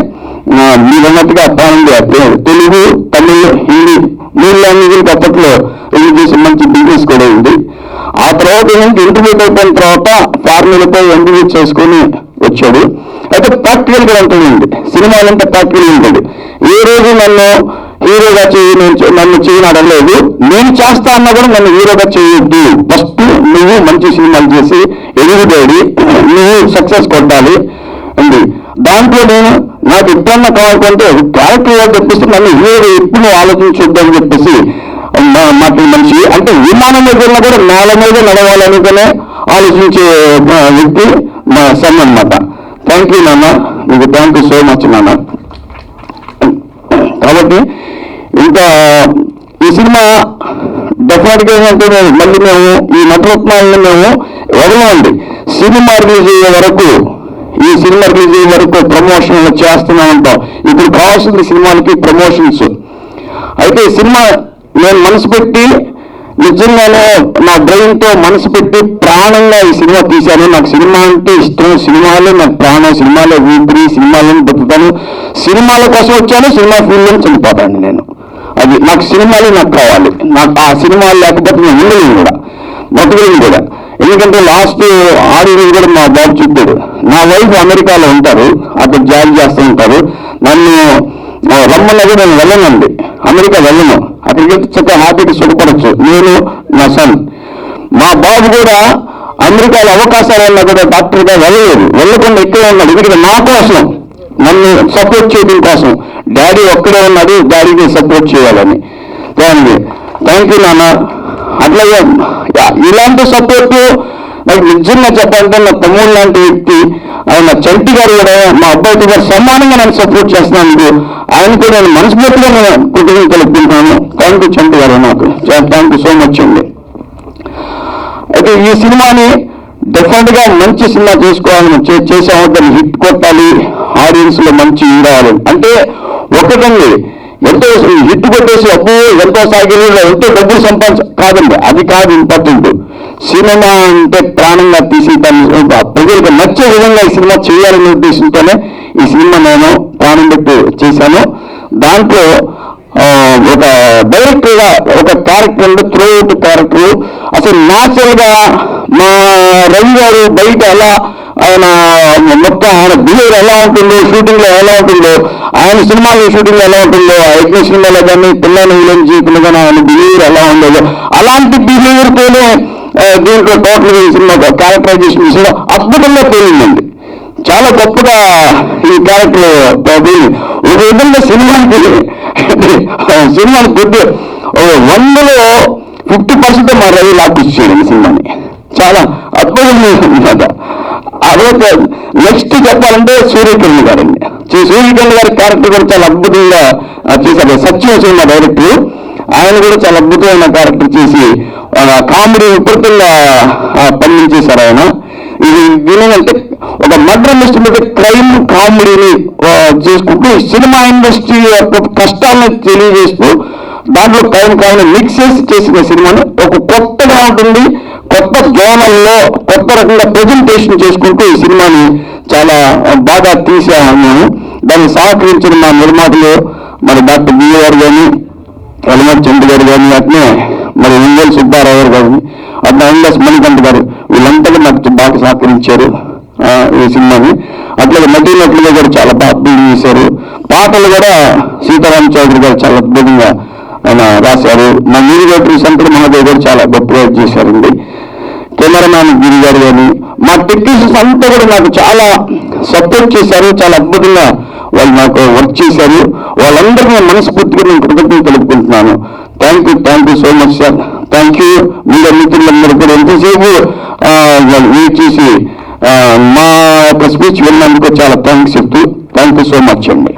మీరన్నట్టుగా తెలుగు, తమిళ్, హిందీ 3 లాంగ్వేజ్లకి అప్పట్లో రిలీజ్ చేసి మంచి బిజినెస్ కూడా ఉంది. ఆ తర్వాత నుంచి ఇంటర్మీడియట్ అయిపోయిన తర్వాత ఫార్మీలతో ఎంబీఏ చేసుకొని వచ్చాడు. అయితే ప్రాక్టికల్ కూడా ఉంటుందండి, సినిమాలంటే ప్రాక్టికల్ ఉంటుంది. ఏ రోజు నన్ను హీరోగా నన్ను చేయనడలేదు, నేను చేస్తా అన్నా కూడా నన్ను హీరోగా చేయొద్దు, ఫస్ట్ నువ్వు మంచి సినిమాలు చేసి ఎదుగుదేడి, నువ్వు సక్సెస్ కొట్టాలి అండి. దాంట్లో నేను నాకు ఎప్పుడన్నా కావాలంటే క్యారెక్టర్ తెప్పిస్తే నన్ను హీరో ఎప్పుడు ఆలోచించొద్దని చెప్పేసి మాట్లాడే మనిషి. అంటే విమానం దగ్గర కూడా నేల మీద నడవాలనుకునే ఆలోచించే వ్యక్తి మా సన్ అన్నమాట. థ్యాంక్ యూ నాన్న, మీకు థ్యాంక్ యూ సో మచ్ నాన్న. కాబట్టి ఇంకా ఈ సినిమా డెఫినెట్గా ఏంటంటే మళ్ళీ మేము ఈ నటరత్నాలను మేము వదలండి. సినిమా రిలీజ్ అయ్యే వరకు, ఈ సినిమా రిలీజ్ అయ్యే వరకు ప్రమోషన్లు చేస్తూనే ఉంటాం. ఇప్పుడు కావాల్సింది సినిమాలకి ప్రమోషన్స్. అయితే ఈ సినిమా నేను మనసు పెట్టి నిజంగానే నా బ్రెయిన్తో మనసు పెట్టి ప్రాణంగా ఈ సినిమా తీశాను. నాకు సినిమా అంటే ఇష్టం, సినిమాలే నాకు ప్రాణం, సినిమాలో ఊపిరి, సినిమాలను బతుకుతాను, సినిమాల కోసం వచ్చాను, సినిమా ఫీల్డ్లో చనిపోతాను నేను. అది నాకు సినిమాలే నాకు కావాలి. నాకు ఆ సినిమాలు లేకపోతే నేను ఉండలేను కూడా, బతుకులేను కూడా. ఎందుకంటే లాస్ట్ ఆడియో కూడా మా బాబు చెప్పాడు, నా వైఫ్ అమెరికాలో ఉంటారు, అక్కడ జాబ్ చేస్తూ ఉంటారు, నన్ను రమ్మన్నది నేను వెళ్ళనండి, అమెరికా వెళ్ళను, అక్కడికి వెళ్తే చక్కగా హ్యాపీగా సుఖపడచ్చు నేను నా సన్. మా బాబు కూడా అమెరికాలో అవకాశాలన్నా కూడా డాక్టర్గా వెళ్ళలేదు, వెళ్ళకుండా ఇక్కడే ఉన్నాడు. ఎందుకంటే నా కోసం, నన్ను సపోర్ట్ చేయడం కోసం. డాడీ ఒక్కడే ఉన్నాడు, డాడీని సపోర్ట్ చేయాలని. థ్యాంక్ యూ నాన్న. అట్లాగే ఇలాంటి సపోర్టు నాకు నిజంగా చెప్పాలంటే నా తమ్ముడు లాంటి వ్యక్తి ఆయన చంటి గారు కూడా మా అబ్బాయికి గారు సమానంగా నన్ను సపోర్ట్ చేస్తున్నాను. ఆయన కూడా నేను మనస్ఫూర్తిగా నేను కృతజ్ఞతలు తెలుపుకుంటున్నాను. థ్యాంక్ యూ చంటి గారు, నాకు థ్యాంక్ యూ సో మచ్ అండి. అయితే ఈ సినిమాని డెఫినెట్గా మంచి సినిమా చేసుకోవాలని చేసాము, దాన్ని హిట్ కొట్టాలి, ఆడియన్స్లో మంచి రావాలి. అంటే ఒకటండి, ఎంతో హిట్ కొట్టేసి అబ్బో ఎంతో సాగిలో ఎంతో డబ్బులు కాదండి, అది కాదు ఇంపార్టెంట్. సినిమా అంటే ప్రాణంగా తీసి ప్రజలకు నచ్చే విధంగా ఈ సినిమా చేయాలనే ఉద్దేశంతోనే ఈ సినిమా నేను ప్రాణం పెట్టి చేశాను. దాంట్లో ఒక డైరెక్టర్గా ఒక క్యారెక్టర్ ఉంది, త్రూఅవుట్ క్యారెక్టర్. అసలు న్యాచురల్గా మా రవి గారు బయట ఎలా ఆయన మొత్తం ఆయన బిహేవియర్ ఎలా ఉంటుందో, షూటింగ్లో ఎలా ఉంటుందో, ఆయన సినిమాలో షూటింగ్ ఎలా ఉంటుందో, యజ్ఞ సినిమాలో కానీ పిల్లలు విలన్ జీవితంలో కానీ ఆయన బిహేవియర్ ఎలా ఉండేదో అలాంటి బిహేవియర్తోనే దీంట్లో టోటల్ ఈ సినిమా క్యారెక్టరైజేషన్ విషయంలో అద్భుతంగా తేలిందండి. చాలా గొప్పగా ఈ క్యారెక్టర్ ఒక విధంగా సినిమాని కొద్ది 100లో 50% మా రవి లాక్కొచ్చాడు ఈ సినిమాని. చాలా అద్భుతంగా ఉందన్నమాట. అదే నెక్స్ట్ చెప్పాలంటే సూర్యకిరణ్ గారండి. సూర్యకిరణ్ గారి క్యారెక్టర్ కూడా చాలా అద్భుతంగా చేశారు. సత్యం సినిమా డైరెక్టర్, ఆయన కూడా చాలా అద్భుతమైన క్యారెక్టర్ చేసి కామెడీ విపరీతంగా పండించేశారు ఆయన. ఇది దీనికంటే ఒక మర్డర్ మిస్టరీ మీద క్రైమ్ కామెడీని చేసుకుంటూ సినిమా ఇండస్ట్రీ యొక్క కష్టాలను తెలియజేస్తూ దాంట్లో క్రైమ్ కామెడీ మిక్స్ చేసిన సినిమాని ఒక కొత్తగా ఉంటుంది, కొత్త జోనల్లో కొత్త రకంగా ప్రజెంటేషన్ చేసుకుంటూ ఈ సినిమాని చాలా బాగా తీసాము. దాన్ని సహకరించిన మా నిర్మాతలు మరి డాక్టర్ బి గారు కానీ, ఎలమటి చంద్ర గారు కానీ, అట్నే మరి ఇంగల్ సుబ్బారావు గారు కానీ, అట్లా ఎంఎస్ మణికంఠ గారు, వీళ్ళంతా నాకు బాగా సహకరించారు ఈ సినిమాని. అట్లాగే నటీనటులుగా కూడా చాలా బాగా బిల్డ్ చేశారు. పాటలు కూడా సీతారామ చౌదరి గారు చాలా అద్భుతంగా ఆయన రాశారు. మా మ్యూజిక్ శంకర్ మహాదేవ్ గారు చాలా గొప్పగా చేశారండి. కెమెరామ్యాన్ గిరి గారు కానీ, మా టెక్నీషియన్స్ అంతా కూడా నాకు చాలా సపోర్ట్ చేశారు. చాలా అద్భుతంగా వాళ్ళు నాకు వర్క్ చేశారు. వాళ్ళందరికీ నేను మనస్ఫూర్తిగా నేను కృతజ్ఞతలు తెలుపుకుంటున్నాను. Thank you so much sir. Thank you. Media మిత్రులందరూ కూడా ఎంతసేపు వెయిట్ చేసి మా యొక్క స్పీచ్ విన్నందుకు చాలా థ్యాంక్స్ చెప్తూ థ్యాంక్ యూ సో మచ్ అండి.